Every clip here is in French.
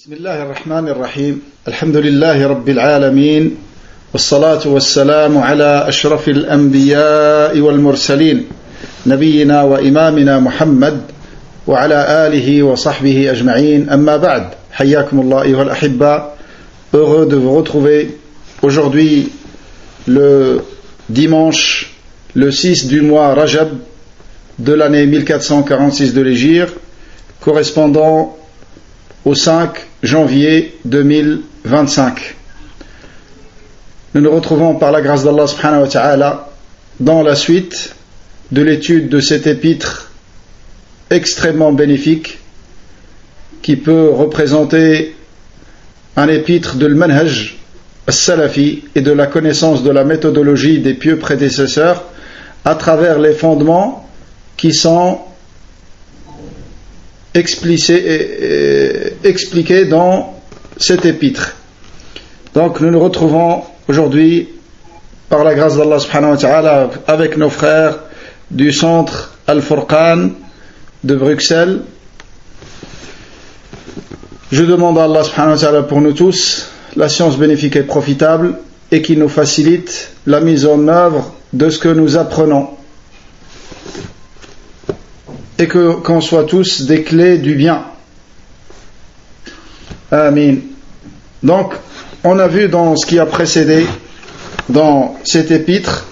بسم الله الرحمن الرحيم الحمد لله رب العالمين والصلاة والسلام على أشرف الأنبياء والمرسلين نبينا وإمامنا محمد وعلى آله وصحبه أجمعين أما بعد حياكم الله أيها الأحبة. Heureux de vous retrouver aujourd'hui le dimanche le 6 du mois Rajab de l'année 1446 de l'Hégire, correspondant au 5 janvier 2025. Nous nous retrouvons par la grâce d'Allah subhanahu wa ta'ala dans la suite de l'étude de cet épître extrêmement bénéfique qui peut représenter un épître de l'manhaj al-salafi et de la connaissance de la méthodologie des pieux prédécesseurs à travers les fondements qui sont expliqués dans cet épître. Donc nous nous retrouvons aujourd'hui par la grâce d'Allah subhanahu wa ta'ala avec nos frères du centre Al-Furqan de Bruxelles. Je demande à Allah subhanahu wa ta'ala pour nous tous la science bénéfique et profitable et qui nous facilite la mise en œuvre de ce que nous apprenons et qu'on soit tous des clés du bien. Amin. Donc, on a vu dans ce qui a précédé, dans cet épître,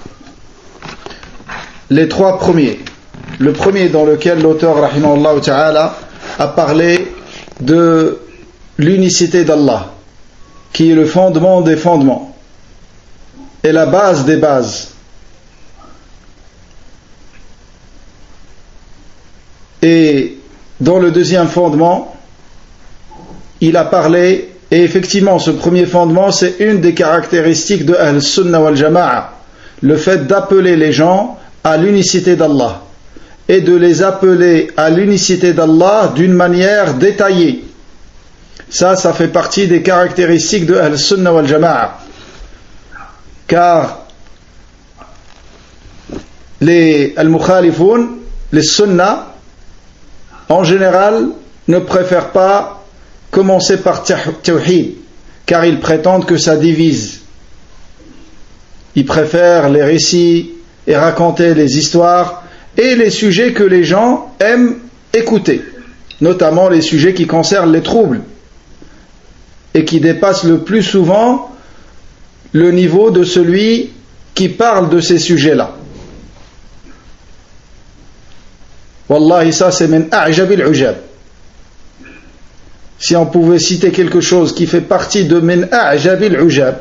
les trois premiers. Le premier dans lequel l'auteur, rahimahullah ta'ala, a parlé de l'unicité d'Allah, qui est le fondement des fondements et la base des bases. Et dans le deuxième fondement, il a parlé, et effectivement ce premier fondement c'est une des caractéristiques de Ahl-Sunnah wal-Jama'a, le fait d'appeler les gens à l'unicité d'Allah et de les appeler à l'unicité d'Allah d'une manière détaillée. Ça fait partie des caractéristiques de Ahl-Sunnah wal-Jama'a, car les Al-Mukhalifoun, les Sunnah en général ne préfèrent pas commencer par Tawhid, car ils prétendent que ça divise. Ils préfèrent les récits et raconter les histoires et les sujets que les gens aiment écouter, notamment les sujets qui concernent les troubles et qui dépassent le plus souvent le niveau de celui qui parle de ces sujets-là. Wallahi, ça c'est min a'jabil ujab. Si on pouvait citer quelque chose qui fait partie de min a'jabil ujab,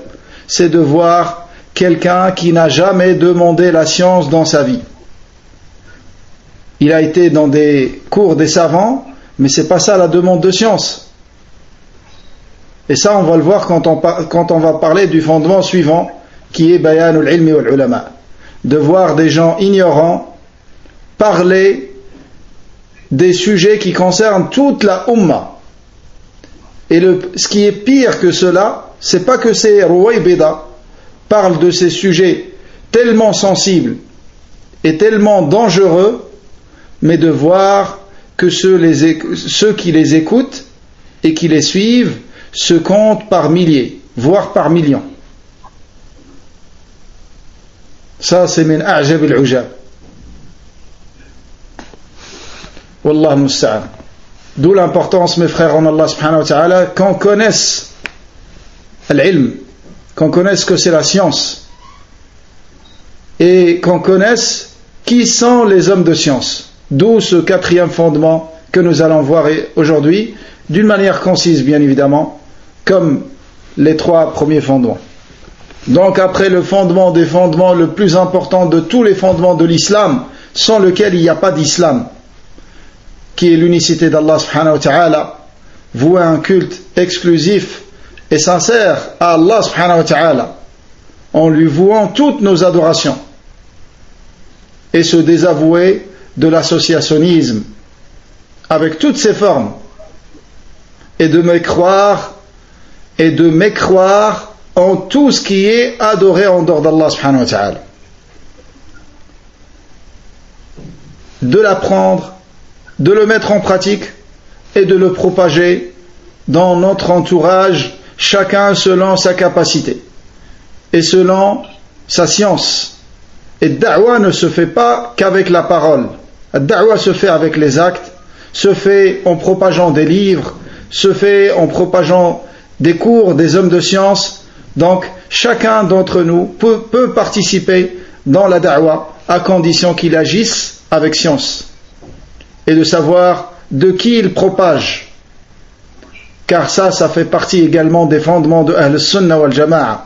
c'est de voir quelqu'un qui n'a jamais demandé la science dans sa vie. Il a été dans des cours des savants, mais c'est pas ça la demande de science. Et ça on va le voir quand on va parler du fondement suivant, qui est bayanul ilmi wal ulama. De voir des gens ignorants parler des sujets qui concernent toute la Ummah. Et ce qui est pire que cela, c'est pas que ces Rouaybida parlent de ces sujets tellement sensibles et tellement dangereux, mais de voir que ceux qui les écoutent et qui les suivent se comptent par milliers, voire par millions. Ça c'est min a'jab al-ujab. Wallah musta'an. D'où l'importance, mes frères en Allah subhanahu wa ta'ala, qu'on connaisse l'ilm, qu'on connaisse que c'est la science, et qu'on connaisse qui sont les hommes de science. D'où ce quatrième fondement que nous allons voir aujourd'hui, d'une manière concise bien évidemment, comme les trois premiers fondements. Donc après le fondement des fondements, le plus important de tous les fondements de l'islam, sans lequel il n'y a pas d'islam, qui est l'unicité d'Allah subhanahu wa ta'ala, vouer un culte exclusif et sincère à Allah subhanahu wa ta'ala, en lui vouant toutes nos adorations, et se désavouer de l'associationnisme avec toutes ses formes, et de mécroire en tout ce qui est adoré en dehors d'Allah subhanahu wa ta'ala, de l'apprendre, de le mettre en pratique et de le propager dans notre entourage, chacun selon sa capacité et selon sa science. Et da'wa ne se fait pas qu'avec la parole. Da'wa se fait avec les actes, se fait en propageant des livres, se fait en propageant des cours des hommes de science. Donc chacun d'entre nous peut participer dans la da'wa à condition qu'il agisse avec science et de savoir de qui il propage, car ça fait partie également des fondements de Ahl-Sunnah wal Jama'a.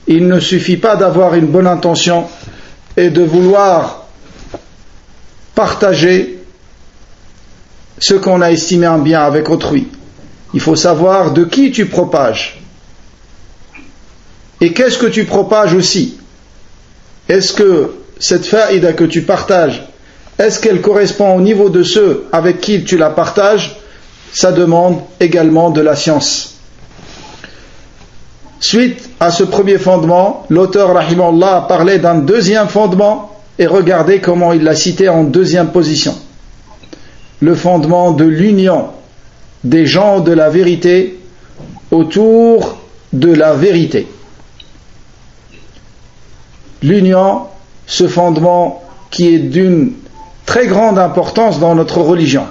Il ne suffit pas d'avoir une bonne intention et de vouloir partager ce qu'on a estimé un bien avec autrui. Il faut savoir de qui tu propages et qu'est-ce que tu propages aussi. Est-ce que cette faïda que tu partages, est-ce qu'elle correspond au niveau de ceux avec qui tu la partages? Ça demande également de la science. Suite à ce premier fondement, l'auteur rahimahullah a parlé d'un deuxième fondement et regardez comment il l'a cité en deuxième position. Le fondement de l'union des gens de la vérité autour de la vérité. L'union, ce fondement qui est d'une très grande importance dans notre religion,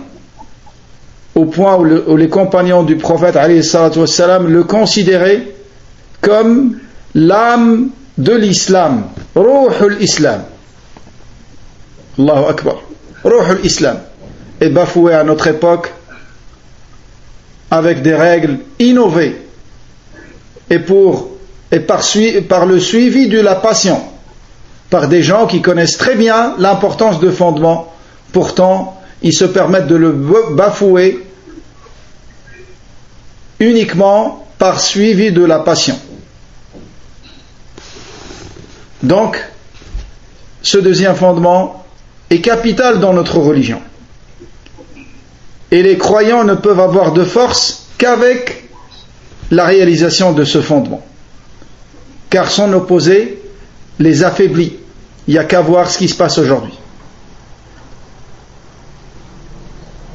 au point où les compagnons du prophète alayhi salatu wassalam le considéraient comme l'âme de l'islam, Ruhul Islam. Allahu Akbar. Ruhul Islam est bafoué à notre époque avec des règles innovées et par le suivi de la passion, par des gens qui connaissent très bien l'importance de fondement. Pourtant, ils se permettent de le bafouer uniquement par suivi de la passion. Donc, ce deuxième fondement est capital dans notre religion. Et les croyants ne peuvent avoir de force qu'avec la réalisation de ce fondement. Car son opposé les affaiblit. Il n'y a qu'à voir ce qui se passe aujourd'hui.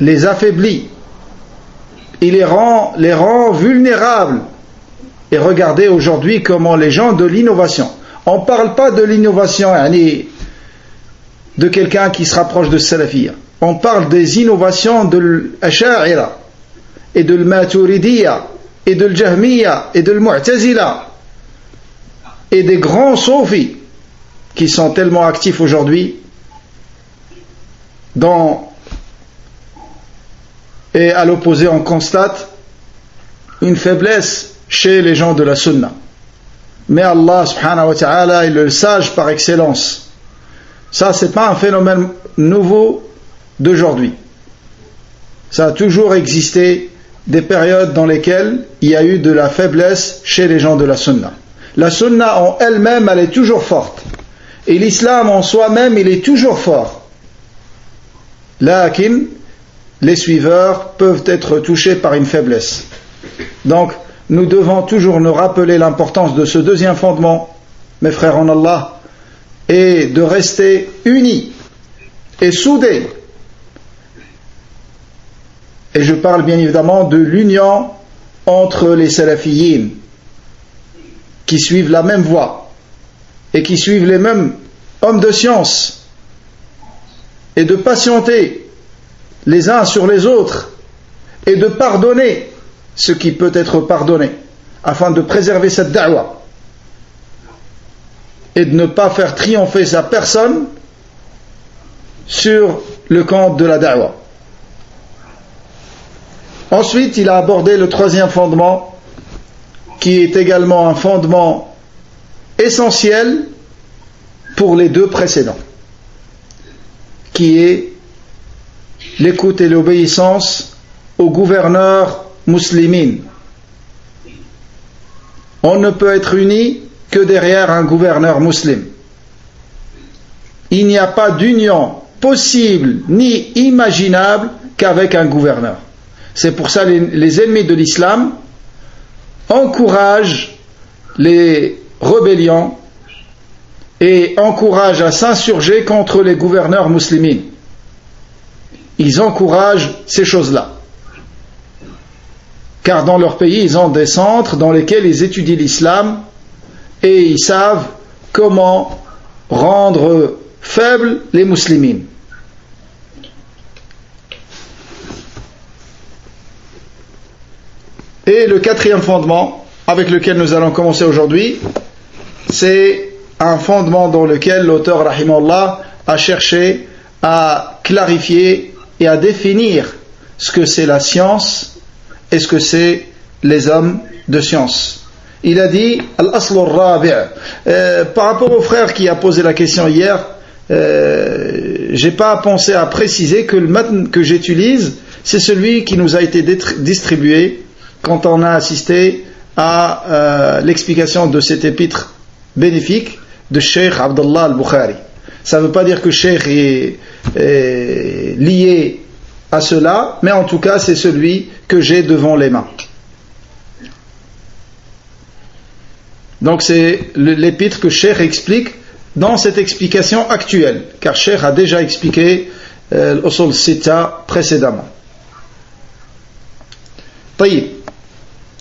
Les affaiblit. Il les rend vulnérables. Et regardez aujourd'hui comment les gens de l'innovation, on ne parle pas de l'innovation de quelqu'un qui se rapproche de Salafiyya. On parle des innovations de l'Asha'ira et de l'Maturidiyya et de l'Jahmiyya et de l'Mu'tazila et des grands soufis qui sont tellement actifs aujourd'hui et à l'opposé on constate une faiblesse chez les gens de la Sunna. Mais Allah subhanahu wa ta'ala est le sage par excellence. Ça, c'est pas un phénomène nouveau d'aujourd'hui. Ça a toujours existé des périodes dans lesquelles il y a eu de la faiblesse chez les gens de la Sunna. La Sunna en elle-même, elle est toujours forte. Et l'islam en soi-même, il est toujours fort. Lakin, les suiveurs peuvent être touchés par une faiblesse. Donc, nous devons toujours nous rappeler l'importance de ce deuxième fondement, mes frères en Allah, et de rester unis et soudés. Et je parle bien évidemment de l'union entre les salafiyyin, qui suivent la même voie et qui suivent les mêmes hommes de science, et de patienter les uns sur les autres et de pardonner ce qui peut être pardonné afin de préserver cette da'wa et de ne pas faire triompher sa personne sur le compte de la da'wa. Ensuite, il a abordé le troisième fondement qui est également un fondement essentiel pour les deux précédents, qui est l'écoute et l'obéissance au gouverneur muslimin. On ne peut être uni que derrière un gouverneur musulman. Il n'y a pas d'union possible ni imaginable qu'avec un gouverneur. C'est pour ça que les ennemis de l'islam encouragent les rébellions et encouragent à s'insurger contre les gouverneurs musulmans. Ils encouragent ces choses-là. car dans leur pays, ils ont des centres dans lesquels ils étudient l'islam et ils savent comment rendre faibles les musulmans. Et le quatrième fondement avec lequel nous allons commencer aujourd'hui, c'est un fondement dans lequel l'auteur rahimahullah a cherché à clarifier et à définir ce que c'est la science et ce que c'est les hommes de science. Il a dit al-asl al-rabi'. Par rapport au frère qui a posé la question hier, j'ai pas pensé à préciser que le matn que j'utilise, c'est celui qui nous a été distribué quand on a assisté à l'explication de cet épître bénéfique de Cheikh Abdullah al-Bukhari. Ça ne veut pas dire que Cheikh est lié à cela, mais en tout cas c'est celui que j'ai devant les mains. Donc c'est l'épître que Cheikh explique dans cette explication actuelle, car Cheikh a déjà expliqué l'usul sita précédemment. طيب.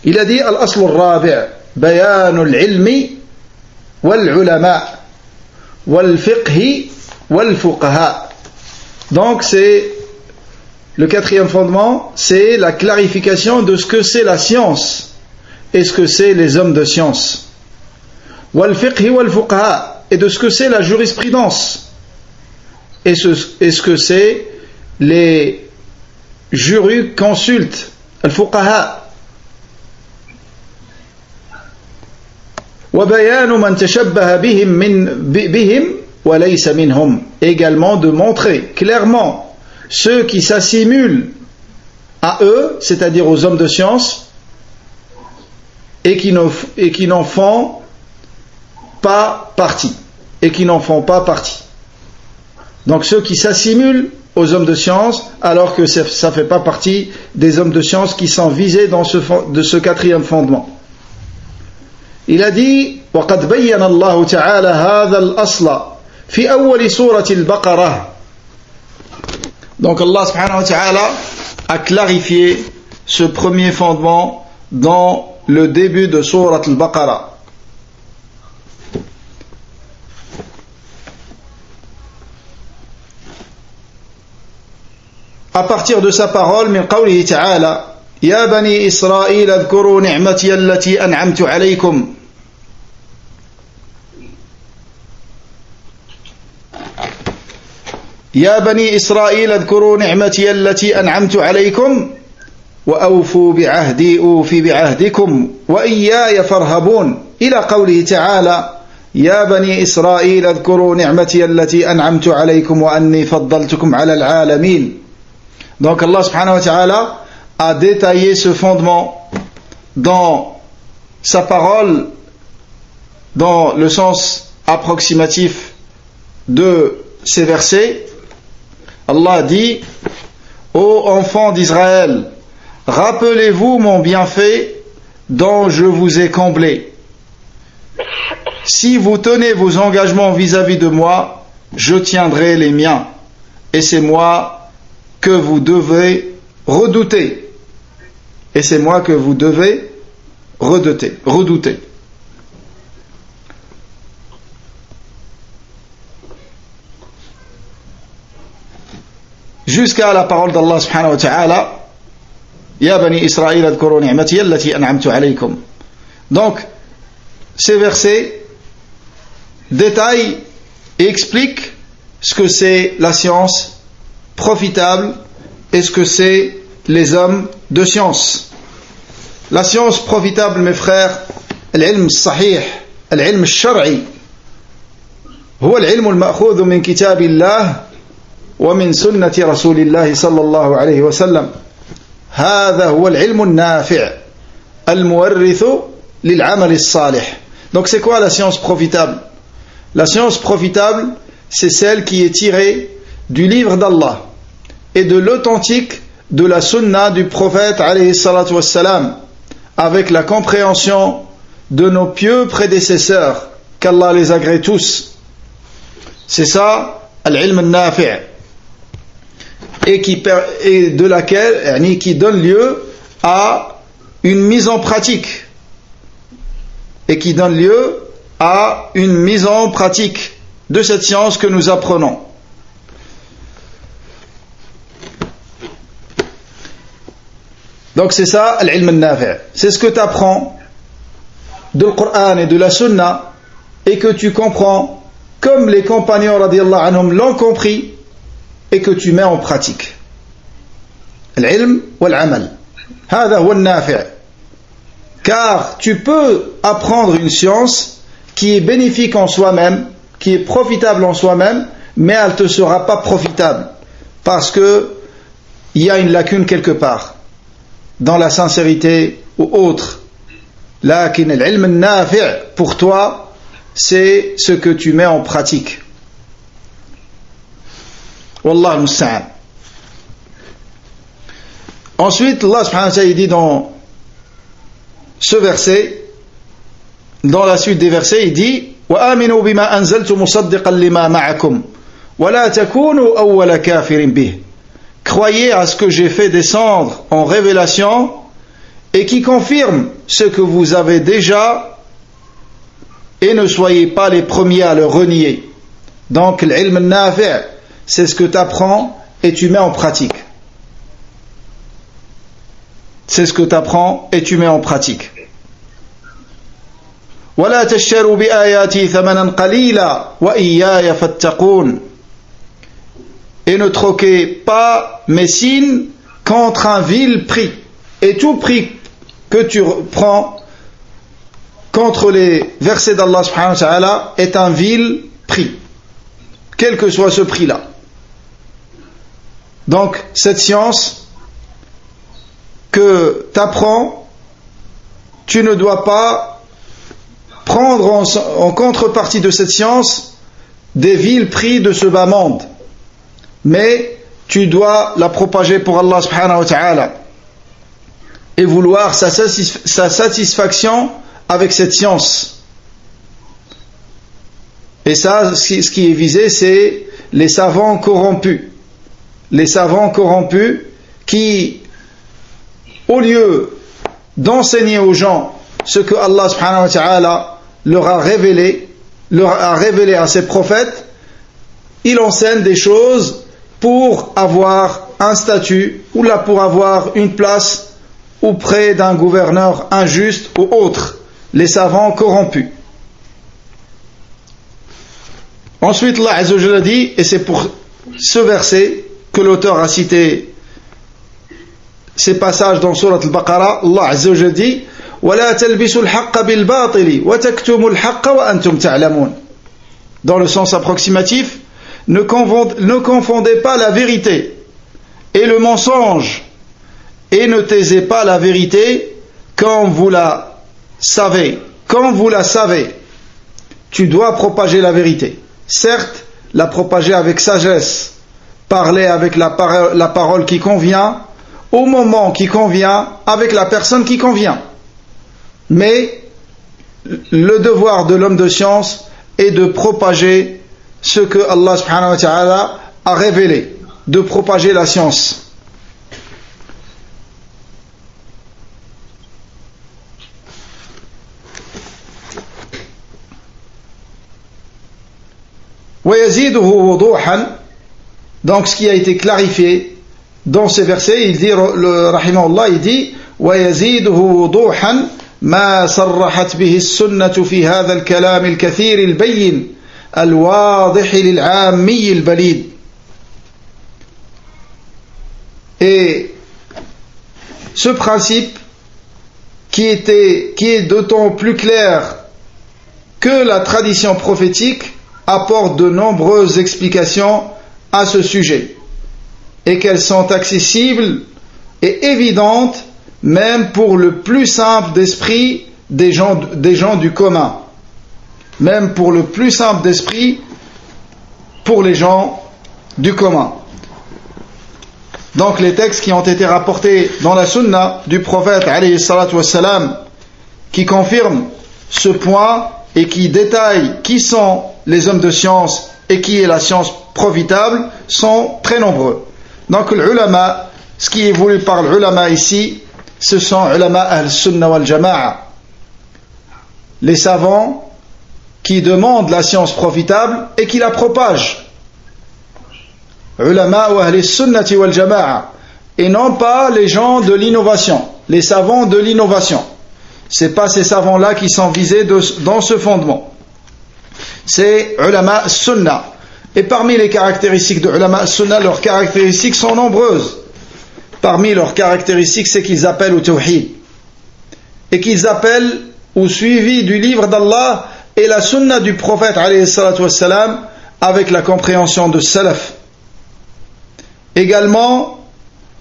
Il a dit al-asl al-rabi' bayan al-ilmi wal-ulama wal-fiqh wal-fuqaha. Donc c'est le quatrième fondement, c'est la clarification de ce que c'est la science et ce que c'est les hommes de science. Wal-fiqh wal-fuqaha, et de ce que c'est la jurisprudence et ce que c'est les jurisconsultes, al-fuqaha. Également de montrer clairement ceux qui s'assimilent à eux, c'est-à-dire aux hommes de science, et qui n'en font pas partie. Donc ceux qui s'assimilent aux hommes de science, alors que ça ne fait pas partie des hommes de science qui sont visés dans ce quatrième fondement. Il a dit وَقَدْ بَيَّنَ اللَّهُ تَعَالَى هَذَا الْأَصْلَ فِي أَوَّلِ سُورَةِ الْبَقَرَةِ. Donc Allah subhanahu wa ta'ala a clarifié ce premier fondement dans le début de Surat al-Baqarah. À partir de sa parole, min qawlihi ta'ala Ya bani Israël adhkuru ni'mati allati an'amtu alaykum. يا بني إسرائيل اذكروا نعمتي التي أنعمت عليكم وأوفوا بعهدي أوف بعهدكم وإياي فارهبون إلى قوله تعالى يا بني إسرائيل اذكروا نعمتي التي أنعمت عليكم وأني فضلتكم على العالمين. Donc Allah subhanahu wa ta'ala a détaillé ce fondement dans sa parole dans le sens approximatif de ces versets. Allah dit ô enfants d'Israël, rappelez-vous mon bienfait dont je vous ai comblé. Si vous tenez vos engagements vis-à-vis de moi, je tiendrai les miens. Et c'est moi que vous devez redouter. Et c'est moi que vous devez redouter. Jusqu'à la parole d'Allah subhanahu wa ta'ala Ya bani Israël adhkuru ni'mati allati an'amtu alaykum. Donc ces versets détaillent et expliquent ce que c'est la science profitable et ce que c'est les hommes de science. La science profitable, mes frères, العلم الصحيح العلم الشرعي هو العلم المأخوذ من كتاب الله ومن سنة رسول الله صلى الله عليه وسلم. هذا هو العلم النافع المورث للعمل الصالح. Donc c'est quoi la science profitable? La science profitable, c'est celle qui est tirée du livre d'Allah et de l'authentique de la sunna du prophète alayhi salatu wassalam, avec la compréhension de nos pieux prédécesseurs, qu'Allah les agrée tous. C'est ça, al-ilm al-nafi', et de laquelle, qui donne lieu à une mise en pratique et qui donne lieu à une mise en pratique de cette science que nous apprenons. Donc c'est ça l'ilm al-nafi'. C'est ce que tu apprends de le Coran et de la Sunna et que tu comprends comme les compagnons radiyallahu anhum l'ont compris et que tu mets en pratique. L'ilm wal-amal. Hada huwa al-nafi'. Car tu peux apprendre une science qui est bénéfique en soi-même, qui est profitable en soi-même, mais elle ne te sera pas profitable parce que il y a une lacune quelque part dans la sincérité ou autre. Lakin l'ilm al-nafi' pour toi, c'est ce que tu mets en pratique. Wallah al-musta'an. Ensuite, Allah subhanahu wa ta'ala dit dans ce verset, dans la suite des versets, il dit وَآمِنُوا بِمَا أَنزَلْتُ مُصَدِّقًا لِمَا مَعَكُمْ وَلَا تَكُونُوا أَوَّلَ كَافِرٍ بِهِ. Croyez à ce que j'ai fait descendre en révélation et qui confirme ce que vous avez déjà et ne soyez pas les premiers à le renier. Donc l'ilm al-nafi', c'est ce que tu apprends et tu mets en pratique. C'est ce que tu apprends et tu mets en pratique. وَلَا تَشْتَرُوا بِآيَاتِي ثَمَنًا قَلِيلًا وَإِيَّايَ فَاتَّقُونَ. Et ne troquez pas mes signes contre un vil prix. Et tout prix que tu prends contre les versets d'Allah subhanahu wa ta'ala est un vil prix, quel que soit ce prix-là. Donc cette science que tu apprends, tu ne dois pas prendre en contrepartie de cette science des vils prix de ce bas monde, mais tu dois la propager pour Allah subhanahu wa ta'ala et vouloir sa satisfaction avec cette science. Et ça, ce qui est visé, c'est les savants corrompus. Les savants corrompus qui, au lieu d'enseigner aux gens ce que Allah subhanahu wa ta'ala leur a révélé à ses prophètes, il enseigne des choses pour avoir un statut ou là pour avoir une place auprès d'un gouverneur injuste ou autre, les savants corrompus. Ensuite, Allah Azza wa Jalla dit, et c'est pour ce verset que l'auteur a cité ces passages dans Surat al-Baqarah, Allah Azza wa Jalla dit وَلَا تَلْبِسُوا الْحَقَّ بِالْبَاطِلِ وَتَكْتُمُوا الْحَقَّ وَأَنْتُمْ تَعْلَمُونَ. Dans le sens approximatif, ne confondez pas la vérité et le mensonge, et ne taisez pas la vérité quand vous la savez. Quand vous la savez, tu dois propager la vérité. Certes, la propager avec sagesse, parler avec la parole qui convient, au moment qui convient, avec la personne qui convient. Mais le devoir de l'homme de science est de propager ce que Allah subhanahu wa ta'ala a révélé, de propager la science. Donc ce qui a été clarifié dans ces versets, il dit, rahimahullah, il dit وَيَزِيدُهُ وُضُوحًا مَا صَرَّحَتْ بِهِ السُّنَّةُ فِي هَذَا الْكَلَامِ الْكَثِيرِ الْبَيِّنِ الْوَاضِحِ لِلْعَامِّيِّ الْبَلِيدِ. Et ce principe qui est d'autant plus clair que la tradition prophétique apporte de nombreuses explications à ce sujet et qu'elles sont accessibles et évidentes même pour le plus simple d'esprit des gens du commun, même pour le plus simple d'esprit pour les gens du commun. Donc les textes qui ont été rapportés dans la sunna du prophète alayhi salatu wassalam, qui confirment ce point et qui détaillent qui sont les hommes de science et qui est la science profitable, sont très nombreux. Donc l'ulama, ce qui est voulu par l'ulama ici, ce sont ulama al-sunnah wal-jama'a, les savants qui demandent la science profitable et qui la propagent. Ulama wa al-sunnati wal-jama'a, et non pas les gens de l'innovation, les savants de l'innovation. C'est pas ces savants-là qui sont visés dans ce fondement. C'est ulama sunnah. Et parmi les caractéristiques de ulama sunnah, leurs caractéristiques sont nombreuses. Parmi leurs caractéristiques, c'est qu'ils appellent au tawhid. Et qu'ils appellent au suivi du livre d'Allah et la sunnah du prophète alayhi salatu wassalam, avec la compréhension de salaf. Également,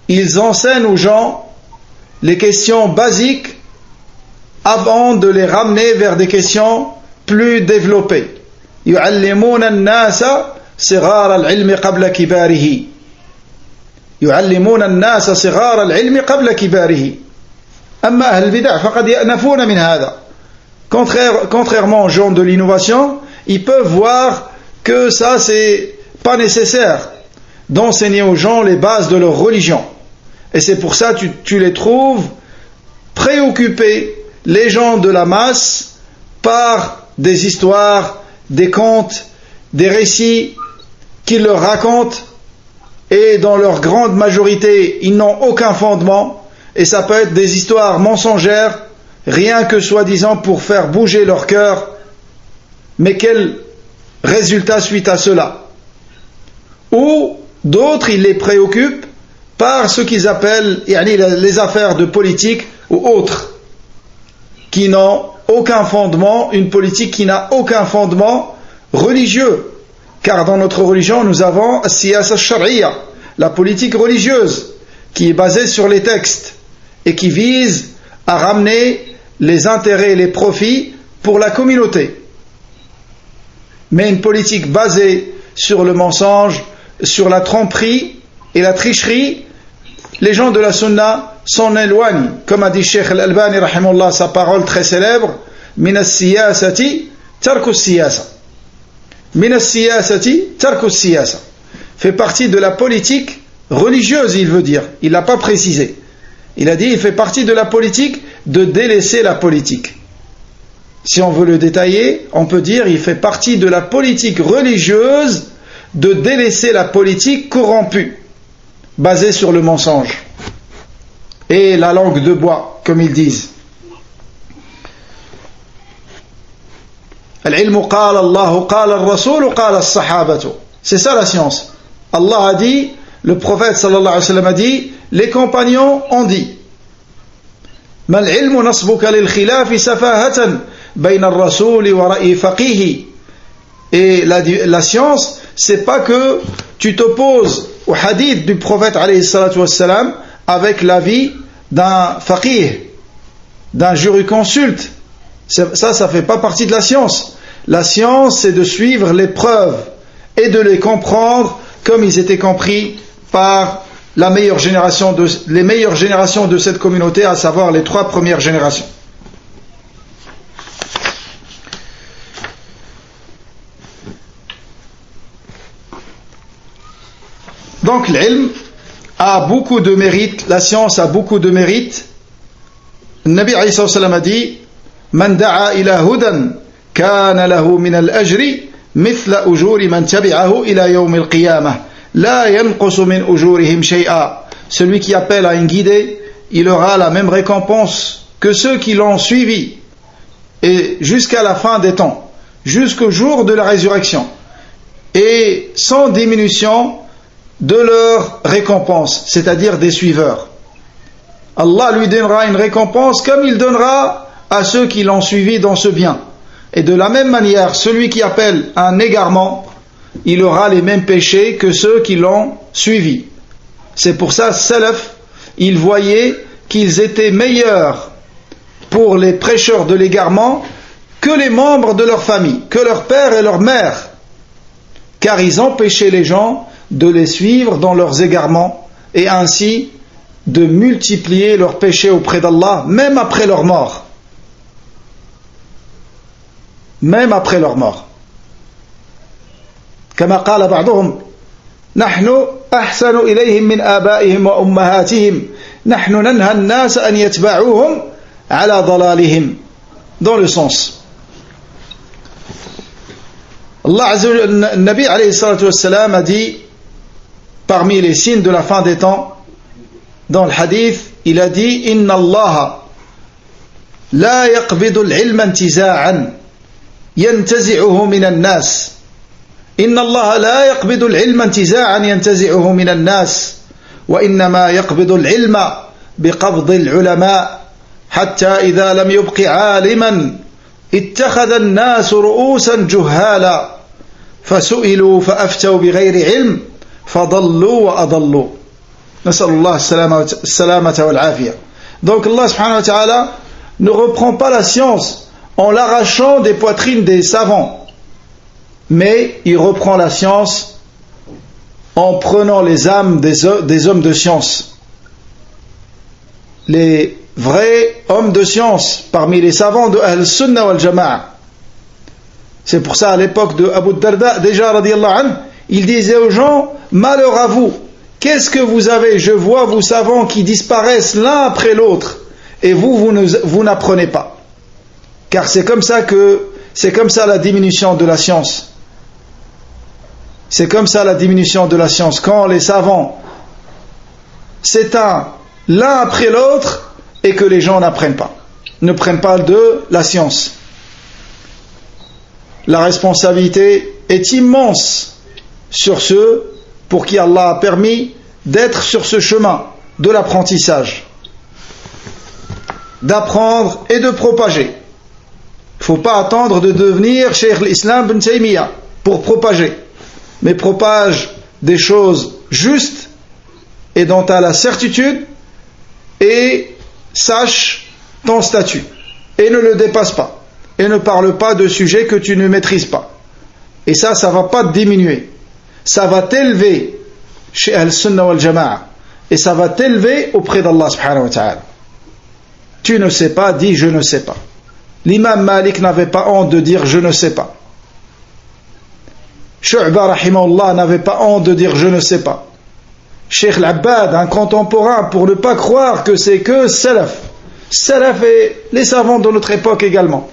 ils enseignent aux gens les questions basiques avant de les ramener vers des questions plus développées. يعلمون الناس صغار العلم قبل كباره. يعلمون الناس صغار العلم قبل كباره. أما أهل البدع فقد يأنفون من هذا. Contrairement aux gens de l'innovation, ils peuvent voir que ça c'est pas nécessaire d'enseigner aux gens les bases de leur religion. Et c'est pour ça que tu les trouves préoccupés, les gens de la masse, par des histoires, des contes, des récits qu'ils leur racontent, et dans leur grande majorité, ils n'ont aucun fondement, et ça peut être des histoires mensongères, rien que soi-disant pour faire bouger leur cœur. Mais quel résultat suite à cela? Ou d'autres, ils les préoccupent par ce qu'ils appellent les affaires de politique ou autres, qui n'ont aucun fondement, une politique qui n'a aucun fondement religieux. Car dans notre religion, nous avons siyasa shari'a, la politique religieuse, qui est basée sur les textes et qui vise à ramener les intérêts et les profits pour la communauté. Mais une politique basée sur le mensonge, sur la tromperie et la tricherie, les gens de la sunna s'en éloignent. Comme a dit Cheikh Al-Albani rahimahullah, sa parole très célèbre, min as-siyasati tarku as-siyasa. Min as-siyasati tarku as-siyasa. Fait partie de la politique religieuse, il veut dire. Il l'a pas précisé. Il a dit, il fait partie de la politique de délaisser la politique. Si on veut le détailler, on peut dire, il fait partie de la politique religieuse de délaisser la politique corrompue, basée sur le mensonge et la langue de bois, comme ils disent. Al-ilmu qala Allah, qala al-rasul, qala al-sahabatu. C'est ça la science. Allah a dit, le prophète sallallahu alayhi wa sallam a dit, les compagnons ont dit. Ma al-ilmu nasbuka lil khilafi safahatan bayna ar-rasul wa ra'i faqih. Et la science, c'est pas que tu t'opposes au hadith du prophète alayhi salatu wassalam avec l'avis d'un faqih, d'un jurisconsulte. Ça fait pas partie de la science. La science, c'est de suivre les preuves et de les comprendre comme ils étaient compris par les meilleures générations de cette communauté, à savoir les 3 premières générations. Donc l'ilm a beaucoup de mérite, la science a beaucoup de mérite. Le Nabi alayhi sallam a dit, man da'a ila hudan kana lahu min al-ajri mithla ujuri man tabi'ahu ila yawm al-qiyamah la yanqusu min ujurihim shay'a. Celui qui appelle à une guidée, il aura la même récompense que ceux qui l'ont suivi, et jusqu'à la fin des temps, jusqu'au jour de la résurrection, et sans diminution de leur récompense, c'est-à-dire des suiveurs. Allah lui donnera une récompense comme il donnera à ceux qui l'ont suivi dans ce bien. Et de la même manière, celui qui appelle à un égarement, il aura les mêmes péchés que ceux qui l'ont suivi. C'est pour ça, Salaf, ils voyaient qu'ils étaient meilleurs pour les prêcheurs de l'égarement que les membres de leur famille, que leur père et leur mère, car ils empêchaient les gens de les suivre dans leurs égarements et ainsi de multiplier leurs péchés auprès d'Allah, même après leur mort. Même après leur mort. كما قال بعضهم نحن أحسن إليهم من آبائهم وأمهاتهم نحن ننهى الناس أن يتبعوهم على ضلالهم. Dans le sens. Allah Azza wa Jalla, le Nabi alayhi salatu wassalam a dit, parmi les signes de la fin des temps, dans le hadith, il a dit, Inna Allah la yaqbidu al-ilma intiza'an yantazi'uhu min al-nas. Inna Allah la yaqbidu al-ilma intiza'an yantazi'uhu min al-nas. Wa innama yaqbidu al-ilma biqabdi al-ulama. حتى إذا لم يبق عالما اتخذ الناس رؤوسا جهالا فسئلوا فأفتوا بغير علم فضلوا وأضلوا نسأل الله السلامة والعافية. Donc Allah subhanahu wa ta'ala ne reprend pas la science en l'arrachant des poitrines des savants, mais il reprend la science en prenant les âmes des hommes de science, les vrais hommes de science parmi les savants de Ahl-Sunnah wal-Jama'a. C'est pour ça à l'époque de Abu Darda, déjà radiyallahu anhu, il disait aux gens, malheur à vous, qu'est-ce que vous avez? Je vois vos savants qui disparaissent l'un après l'autre et vous n'apprenez pas. Car c'est comme ça la diminution de la science. C'est comme ça la diminution de la science. Quand les savants s'éteignent l'un après l'autre, et que les gens ne prennent pas de la science. La responsabilité est immense sur ceux pour qui Allah a permis d'être sur ce chemin de l'apprentissage, d'apprendre et de propager. Il ne faut pas attendre de devenir Cheikh l'Islam ibn Taymiyyah pour propager, mais propage des choses justes et dont tu as la certitude, et sache ton statut et ne le dépasse pas et ne parle pas de sujets que tu ne maîtrises pas, et ça va pas te diminuer, ça va t'élever chez Ahl-Sunnah wal-Jama'a et ça va t'élever auprès d'Allah subhanahu wa ta'ala. Tu ne sais pas, dis je ne sais pas. L'imam Malik n'avait pas honte de dire je ne sais pas. Shu'ba rahimahullah n'avait pas honte de dire je ne sais pas. Cheikh Al-Abbad, un contemporain, pour ne pas croire que c'est que Salaf et les savants de notre époque également.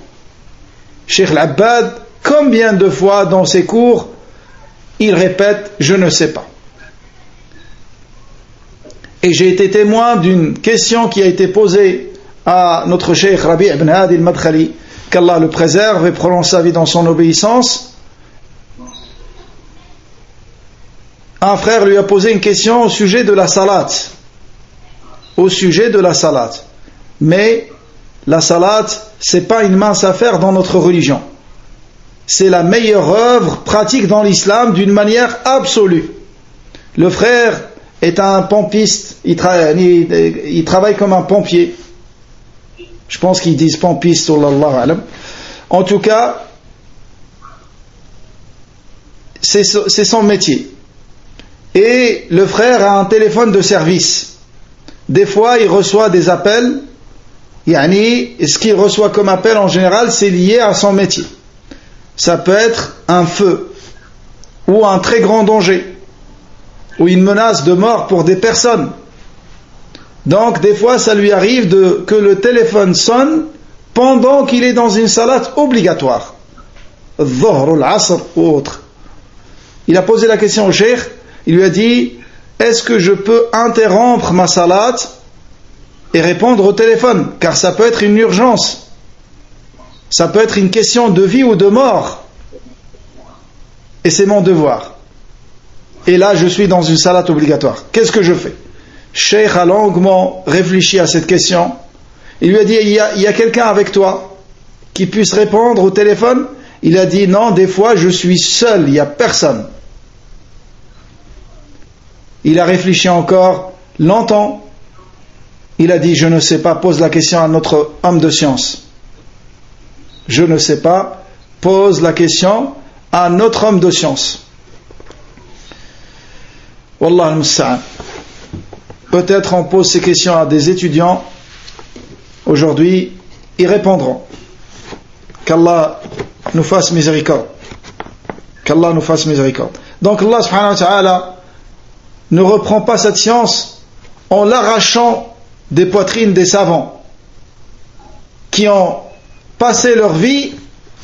Cheikh Al-Abbad, combien de fois dans ses cours, il répète « je ne sais pas ». Et j'ai été témoin d'une question qui a été posée à notre Cheikh Rabi' ibn Hadi al-Madkhali, qu'Allah le préserve et prolonge sa vie dans son obéissance. Un frère lui a posé une question au sujet de la salat. Mais la salat, c'est pas une mince affaire dans notre religion. C'est la meilleure œuvre pratique dans l'islam d'une manière absolue. Le frère est un pompiste, il travaille comme un pompier. Je pense qu'ils disent pompiste, wallahu alam. En tout cas, c'est son métier. Et le frère a un téléphone de service. Des fois, il reçoit des appels. Ce qu'il reçoit comme appel en général, c'est lié à son métier. Ça peut être un feu, ou un très grand danger, ou une menace de mort pour des personnes. Donc, des fois, ça lui arrive que le téléphone sonne pendant qu'il est dans une salat obligatoire. Dhuhr, al-Asr ou autre. Il a posé la question au cheikh. Il lui a dit, est-ce que je peux interrompre ma salat et répondre au téléphone? Car ça peut être une urgence. Ça peut être une question de vie ou de mort. Et c'est mon devoir. Et là, je suis dans une salat obligatoire. Qu'est-ce que je fais? Cheikh a longuement réfléchi à cette question. Il lui a dit, il y a quelqu'un avec toi qui puisse répondre au téléphone? Il a dit, non, des fois, je suis seul, il n'y a personne. Il a réfléchi encore longtemps. Il a dit, je ne sais pas, pose la question à notre homme de science. Je ne sais pas, pose la question à notre homme de science. Wallah al-musta'an. Peut-être on pose ces questions à des étudiants. Aujourd'hui, ils répondront. Qu'Allah nous fasse miséricorde. Qu'Allah nous fasse miséricorde. Donc Allah subhanahu wa ta'ala ne reprend pas cette science en l'arrachant des poitrines des savants qui ont passé leur vie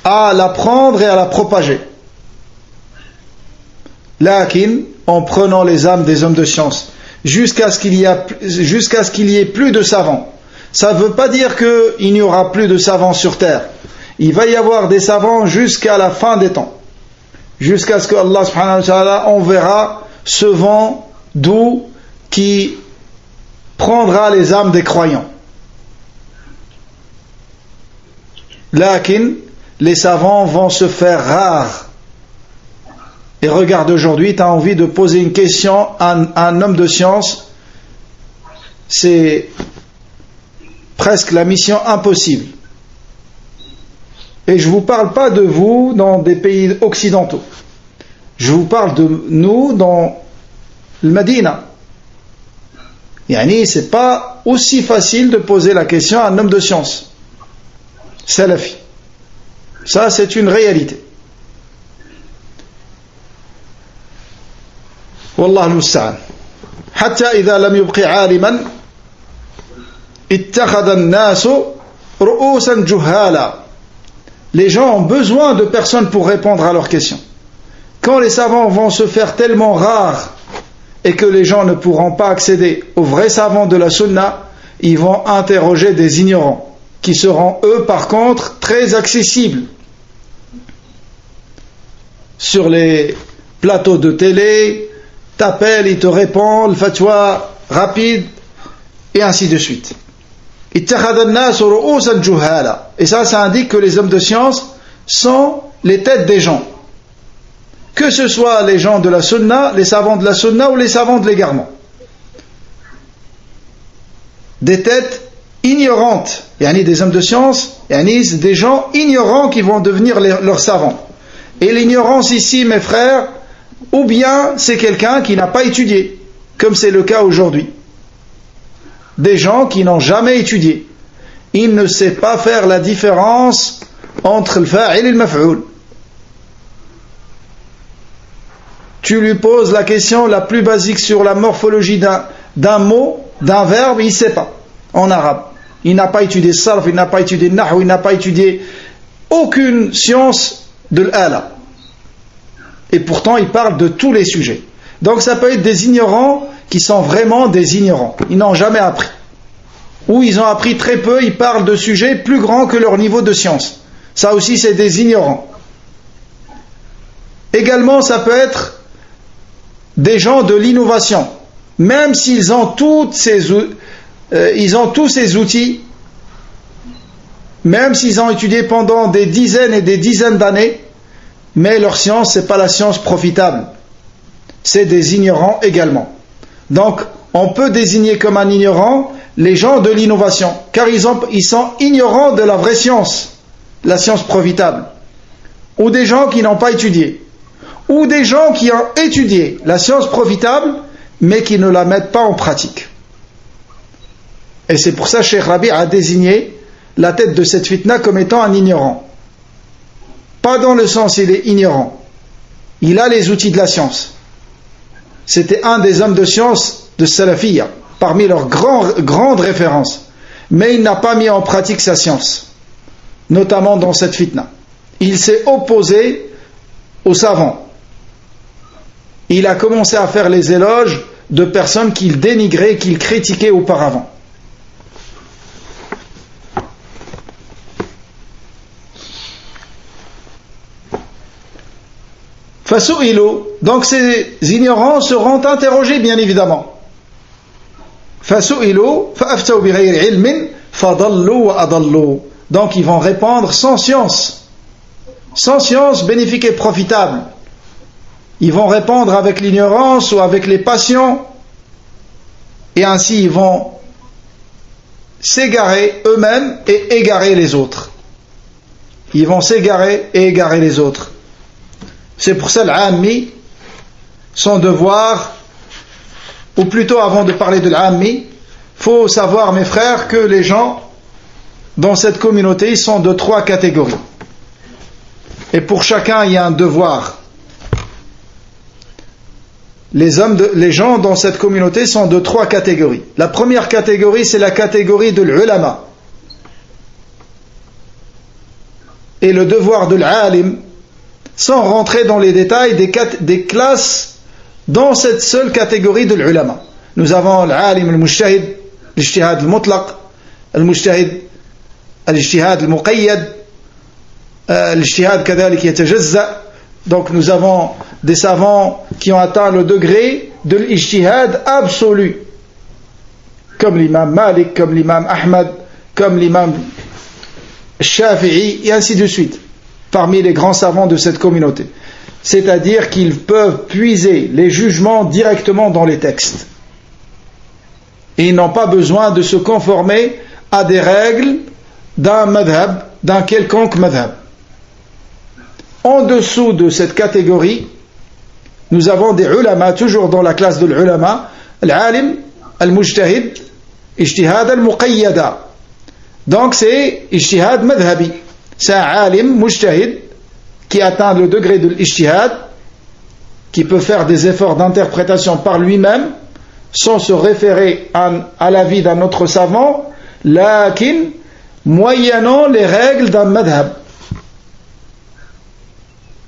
à l'apprendre et à la propager. Lakin, en prenant les âmes des hommes de science, jusqu'à ce qu'il y ait plus de savants. Ça ne veut pas dire qu'il n'y aura plus de savants sur terre. Il va y avoir des savants jusqu'à la fin des temps. Jusqu'à ce que Allah subhanahu wa ta'ala enverra ce vent doux qui prendra les âmes des croyants. Lakin, les savants vont se faire rares. Et regarde, aujourd'hui, tu as envie de poser une question à un homme de science, c'est presque la mission impossible. Et je ne vous parle pas de vous dans des pays occidentaux. Je vous parle de nous dans le Médina. Yani, c'est pas aussi facile de poser la question à un homme de science. Salafi. Ça, c'est une réalité. والله المستعان حتى إذا لم يبق عالما اتخذ الناس رؤوسا جهالا. Les gens ont besoin de personnes pour répondre à leurs questions. Quand les savants vont se faire tellement rares et que les gens ne pourront pas accéder aux vrais savants de la sunna, ils vont interroger des ignorants qui seront eux par contre très accessibles sur les plateaux de télé. T'appelles, il te répond, le fatwa rapide, et ainsi de suite. Et ça indique que les hommes de science sont les têtes des gens. Que ce soit les gens de la sunna, les savants de la sunna ou les savants de l'égarement. Des têtes ignorantes, yani des hommes de science, yani des gens ignorants qui vont devenir leurs savants. Et l'ignorance ici, mes frères, ou bien c'est quelqu'un qui n'a pas étudié, comme c'est le cas aujourd'hui. Des gens qui n'ont jamais étudié. Il ne sait pas faire la différence entre le fa'il et le maf'oul. Tu lui poses la question la plus basique sur la morphologie d'un mot, d'un verbe, il ne sait pas, en arabe. Il n'a pas étudié sarf, il n'a pas étudié nahw, il n'a pas étudié aucune science de l'ala. Et pourtant, il parle de tous les sujets. Donc ça peut être des ignorants qui sont vraiment des ignorants. Ils n'ont jamais appris. Ou ils ont appris très peu, ils parlent de sujets plus grands que leur niveau de science. Ça aussi, c'est des ignorants. Également, ça peut être des gens de l'innovation. Même s'ils ont tous ces outils, même s'ils ont étudié pendant des dizaines et des dizaines d'années, mais leur science, ce n'est pas la science profitable. C'est des ignorants également. Donc, on peut désigner comme un ignorant les gens de l'innovation, car ils sont ignorants de la vraie science, la science profitable. Ou des gens qui n'ont pas étudié. Ou des gens qui ont étudié la science profitable, mais qui ne la mettent pas en pratique. Et c'est pour ça que Cheikh Rabi a désigné la tête de cette fitna comme étant un ignorant. Pas dans le sens il est ignorant. Il a les outils de la science. C'était un des hommes de science de Salafiyya, parmi leurs grandes références. Mais il n'a pas mis en pratique sa science, notamment dans cette fitna. Il s'est opposé aux savants. Il a commencé à faire les éloges de personnes qu'il dénigrait, qu'il critiquait auparavant. Donc ces ignorants seront interrogés, bien évidemment. Donc ils vont répondre sans science bénéfique et profitable. Ils vont répondre avec l'ignorance ou avec les passions, et ainsi ils vont s'égarer eux-mêmes et égarer les autres. Ils vont s'égarer et égarer les autres. C'est pour ça l'ammi, son devoir, ou plutôt avant de parler de l'ammi, faut savoir, mes frères, que les gens dans cette communauté sont de 3 catégories. Et pour chacun, il y a un devoir. les gens dans cette communauté sont de 3 catégories. La première catégorie, c'est la catégorie de l'ulama. Et le devoir de l'alim, sans rentrer dans les détails des classes dans cette seule catégorie de l'ulama. Nous avons l'alim al-mujtahid, l'ijtihad al-mutlaq, al-mujtahid, al-ijtihad al-muqayyad, l'ijtihad kadhalik yatajazza. Donc nous avons des savants qui ont atteint le degré de l'ijtihad absolu, comme l'imam Malik, comme l'imam Ahmad, comme l'imam Shafi'i, et ainsi de suite, parmi les grands savants de cette communauté. C'est-à-dire qu'ils peuvent puiser les jugements directement dans les textes. Et ils n'ont pas besoin de se conformer à des règles d'un madhab, d'un quelconque madhab. En dessous de cette catégorie, nous avons des ulama, toujours dans la classe de l'ulama, l'alim, al-mujtahid, ijtihad al-muqayyada. Donc c'est ijtihad madhabi. C'est un alim, mujtahid, qui atteint le degré de l'ijtihad, qui peut faire des efforts d'interprétation par lui-même, sans se référer à l'avis d'un autre savant, lakin, moyennant les règles d'un madhab.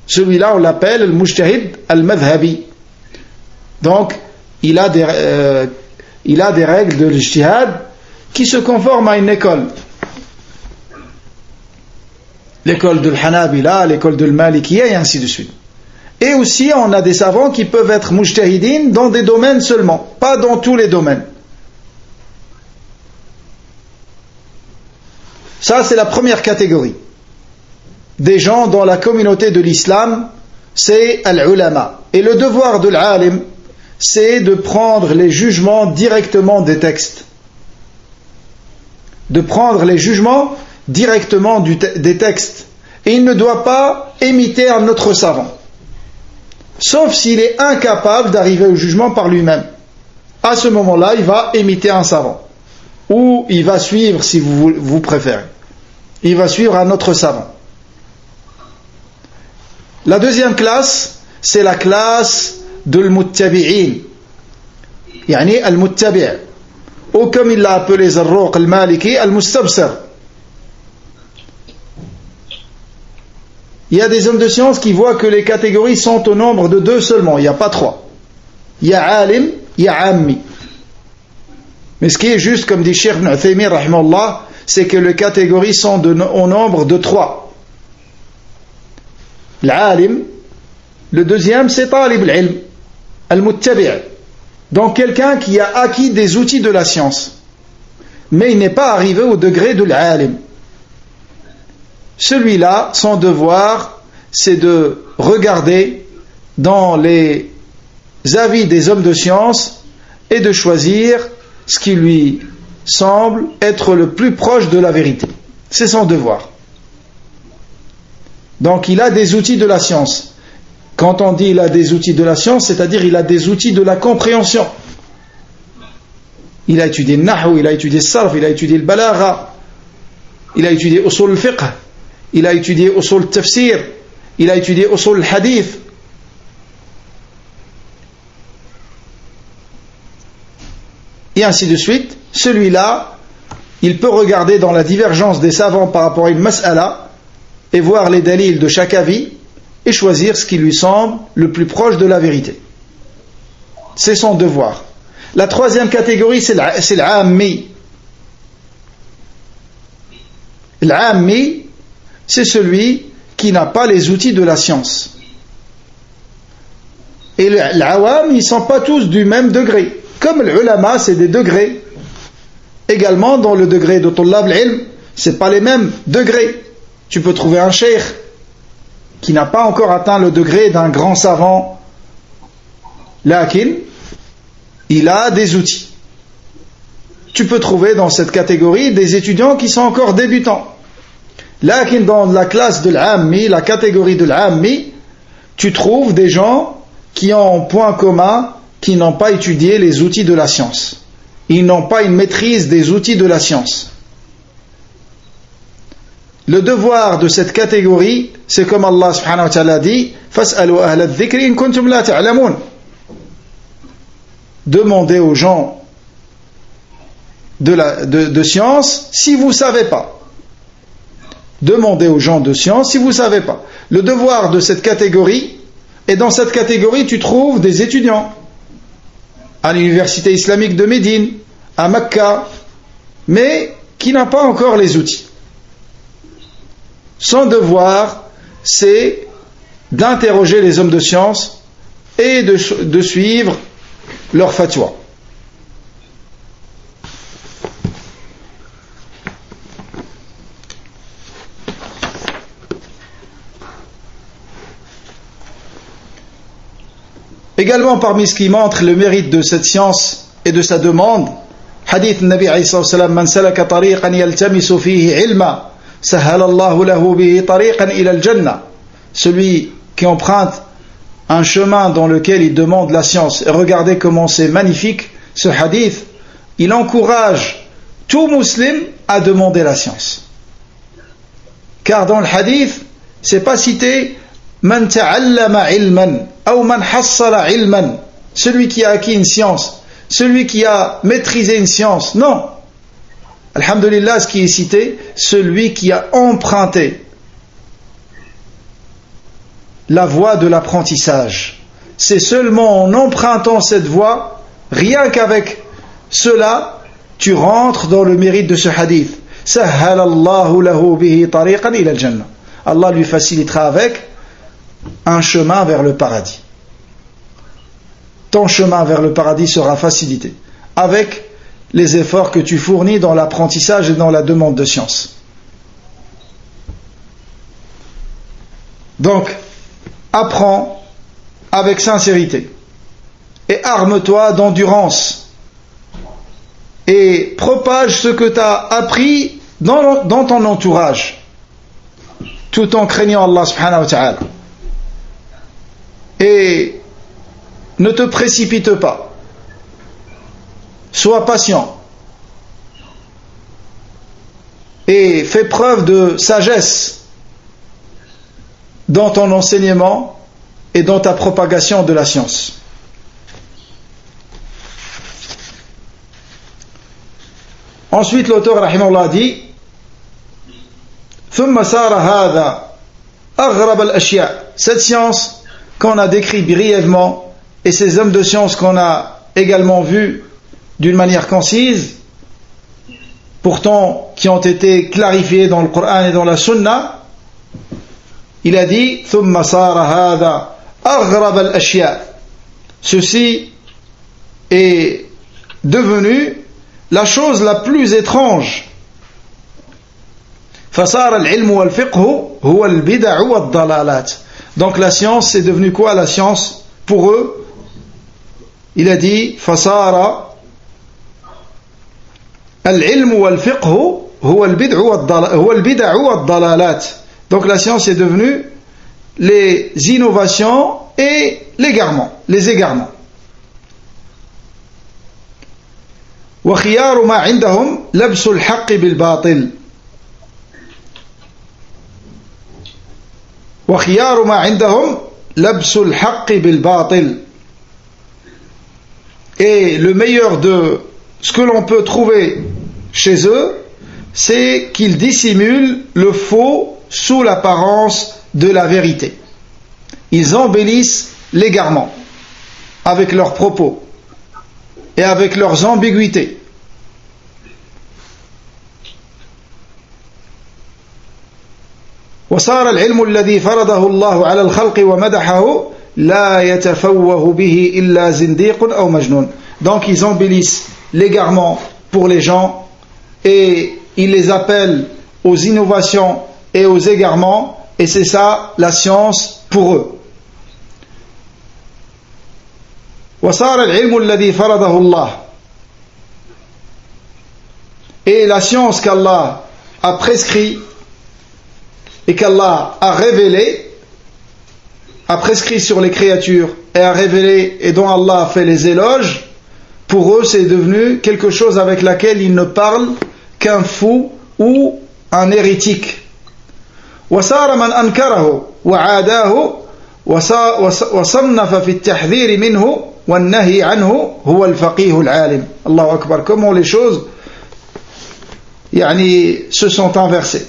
Celui-là, on l'appelle le mujtahid al-madhabi. Donc, il a des règles de l'ijtihad qui se conforment à une école. L'école de l'Hanabila, l'école de l'Malikiya, et ainsi de suite. Et aussi, on a des savants qui peuvent être mujtahidines dans des domaines seulement, pas dans tous les domaines. Ça, c'est la première catégorie. Des gens dans la communauté de l'islam, c'est al-ulama. Et le devoir de l'alim, c'est de prendre les jugements directement des textes. De prendre les jugements directement des textes. Et il ne doit pas imiter un autre savant. Sauf s'il est incapable d'arriver au jugement par lui-même. À ce moment-là, il va imiter un savant. Ou il va suivre, si vous préférez. Il va suivre un autre savant. La deuxième classe, c'est la classe de l'muttabi'in. Yani al-muttabi'. Ou comme il l'a appelé Zarruq al-Maliki, al-mustabsir. Il y a des hommes de science qui voient que les catégories sont au nombre de 2 seulement, il n'y a pas 3. Il y a alim, il y a ammi. Mais ce qui est juste, comme dit Cheikh Ibn Uthaymin, rahimahullah, c'est que les catégories sont au nombre de 3. L'alim, le deuxième, c'est talib al-ilm, al-muttabi'. Donc quelqu'un qui a acquis des outils de la science, mais il n'est pas arrivé au degré de l'alim. Celui-là, son devoir, c'est de regarder dans les avis des hommes de science et de choisir ce qui lui semble être le plus proche de la vérité. C'est son devoir. Donc il a des outils de la science. Quand on dit il a des outils de la science, c'est-à-dire il a des outils de la compréhension. Il a étudié le nahw, il a étudié le sarf, il a étudié le balagha, il a étudié usul al-fiqh, il a étudié usul al-tafsir, il a étudié usul al-hadith. Et ainsi de suite. Celui-là, il peut regarder dans la divergence des savants par rapport à une mas'ala et voir les dalils de chaque avis et choisir ce qui lui semble le plus proche de la vérité. C'est son devoir. La troisième catégorie, c'est l'ammi. L'ammi, c'est celui qui n'a pas les outils de la science. Et l'awam, ils ne sont pas tous du même degré. Comme l'ulama, c'est des degrés. Également, dans le degré de tullab al-ilm, ce n'est pas les mêmes degrés. Tu peux trouver un cheikh qui n'a pas encore atteint le degré d'un grand savant. Lakin, il a des outils. Tu peux trouver dans cette catégorie des étudiants qui sont encore débutants. Lakin, dans la classe de l'ammi, la catégorie de l'ammi, tu trouves des gens qui ont en point commun qui n'ont pas étudié les outils de la science. Ils n'ont pas une maîtrise des outils de la science. Le devoir de cette catégorie, c'est comme Allah subhanahu wa ta'ala dit, فَاسْأَلُوا أَهْلَ الذِّكْرِ إِن كُنْتُمْ لَا تَعْلَمُونَ. demandez aux gens de science si vous ne savez pas. Demandez aux gens de science si vous ne savez pas. Le devoir de cette catégorie, et dans cette catégorie, tu trouves des étudiants à l'université islamique de Médine, à Mecca, mais qui n'a pas encore les outils. Son devoir, c'est d'interroger les hommes de science et de suivre leur fatwa. Également parmi ce qui montre le mérite de cette science et de sa demande, hadith Nabi alayhi salam, man salaka tariqan yaltamisu fihi ilma sahhala Allahu lahu bihi tariqan ila al-jannah. Celui qui emprunte un chemin dans lequel il demande la science. Et regardez comment c'est magnifique ce hadith. Il encourage tout musulman à demander la science. Car dans le hadith, c'est pas cité man ta'allama ilman ou man hassala ilman, celui qui a acquis une science, celui qui a maîtrisé une science. Non. Alhamdulillah, ce qui est cité, celui qui a emprunté la voie de l'apprentissage. C'est seulement en empruntant cette voie, rien qu'avec cela, tu rentres dans le mérite de ce hadith. Sahhalallahu lahu bihi tariqan ila al-jannah. Allah lui facilitera avec un chemin vers le paradis. Ton chemin vers le paradis sera facilité avec les efforts que tu fournis dans l'apprentissage et dans la demande de science. Donc, apprends avec sincérité et arme-toi d'endurance et propage ce que tu as appris dans ton entourage tout en craignant Allah subhanahu wa ta'ala. Et ne te précipite pas. Sois patient. Et fais preuve de sagesse dans ton enseignement et dans ta propagation de la science. Ensuite, l'auteur rahimahullah dit ثم صار هذا أغرب الأشياء. Cette science qu'on a décrit brièvement et ces hommes de science qu'on a également vus d'une manière concise, pourtant qui ont été clarifiés dans le Coran et dans la Sunna, il a dit ثم صار هذا أغرب الأشياء. Ceci est devenu la chose la plus étrange. فصار العلم والفقه هو البدع والضلالات. Donc la science est devenue quoi la science pour eux? Il a dit فصار العلم والفقه هو البدع والضلالات. Donc la science est devenue les innovations et l'égarement, les égarements. وخيار ما عندهم لبس الحق بالباطل. وخيار ما عندهم لبس الحق بالباطل. Et le meilleur de ce que l'on peut trouver chez eux, c'est qu'ils dissimulent le faux sous l'apparence de la vérité. Ils embellissent l'égarement avec leurs propos et avec leurs ambiguïtés. وصار العلم الذي فرضه الله على الخلق ومدحه لا يتفوه به إلا زنديق أو مجنون. Donc ils embellissent l'égarement pour les gens et ils les appellent aux innovations et aux égarements, et c'est ça la science pour eux. وصار العلم الذي فرضه الله. Et la science qu'Allah a prescrit et qu'Allah a révélé, a prescrit sur les créatures et a révélé et dont Allah a fait les éloges, pour eux c'est devenu quelque chose avec laquelle ils ne parlent qu'un fou ou un hérétique. وصار من أنكره وعاداه وصنف في التحذير منه والنهي عنه هو الفقيه العالم. Allahu Akbar. Comment les choses se sont inversées.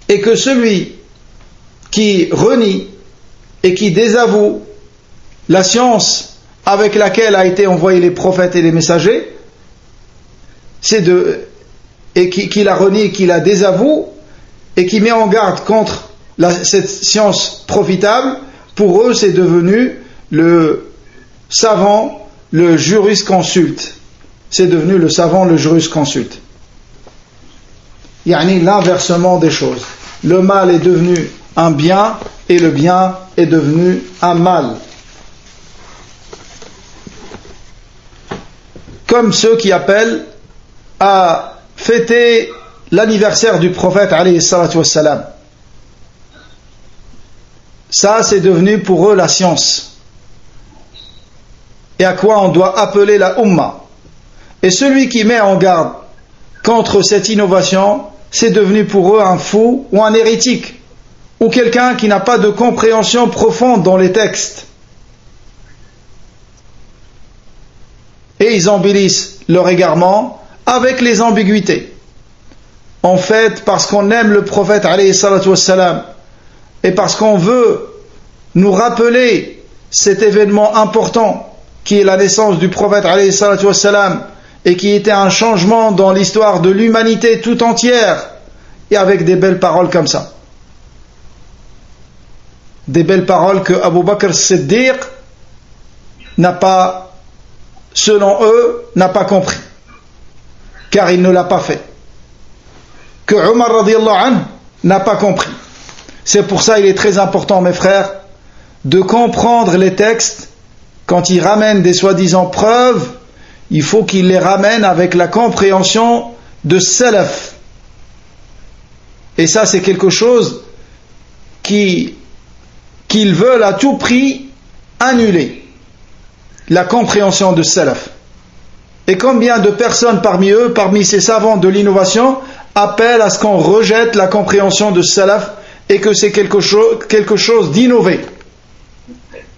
Et que celui qui renie et qui désavoue la science avec laquelle a été envoyés les prophètes et les messagers, et qui la renie et qui la désavoue, et qui met en garde contre cette science profitable, pour eux c'est devenu le savant, le jurisconsulte. C'est devenu le savant, le jurisconsulte. L'inversement des choses. Le mal est devenu un bien et le bien est devenu un mal. Comme ceux qui appellent à fêter l'anniversaire du prophète alayhi salatu wassalam. Ça, c'est devenu pour eux la science. Et à quoi on doit appeler la Ummah. Et celui qui met en garde contre cette innovation, c'est devenu pour eux un fou ou un hérétique, ou quelqu'un qui n'a pas de compréhension profonde dans les textes. Et ils embellissent leur égarement avec les ambiguïtés. En fait, parce qu'on aime le prophète alayhi salatu wassalam, et parce qu'on veut nous rappeler cet événement important qui est la naissance du prophète alayhi salatu wassalam, et qui était un changement dans l'histoire de l'humanité tout entière, et avec des belles paroles comme ça. Des belles paroles que Abu Bakr Siddiq n'a pas, selon eux, n'a pas compris, car il ne l'a pas fait. Que Omar radiallahu anhu n'a pas compris. C'est pour ça il est très important, mes frères, de comprendre les textes. Quand ils ramènent des soi-disant preuves, il faut qu'ils les ramènent avec la compréhension de salaf. Et ça, c'est quelque chose qu'ils veulent à tout prix annuler. La compréhension de salaf. Et combien de personnes parmi eux, parmi ces savants de l'innovation, appellent à ce qu'on rejette la compréhension de salaf et que c'est quelque chose d'innové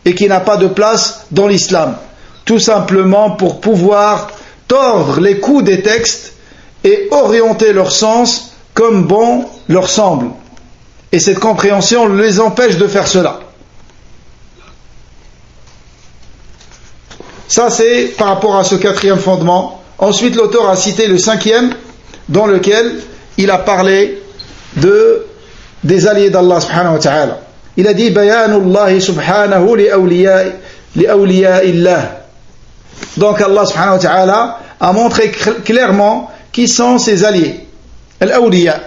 et qui n'a pas de place dans l'islam. Tout simplement pour pouvoir tordre les coups des textes et orienter leur sens comme bon leur semble. Et cette compréhension les empêche de faire cela. Ça, c'est par rapport à ce quatrième fondement. Ensuite, l'auteur a cité le cinquième, dans lequel il a parlé des alliés d'Allah subhanahu wa ta'ala. Il a dit Bayanullahi subhanahu li awliya'illah. Donc Allah subhanahu wa ta'ala a montré clairement qui sont ses alliés. Al-awliya.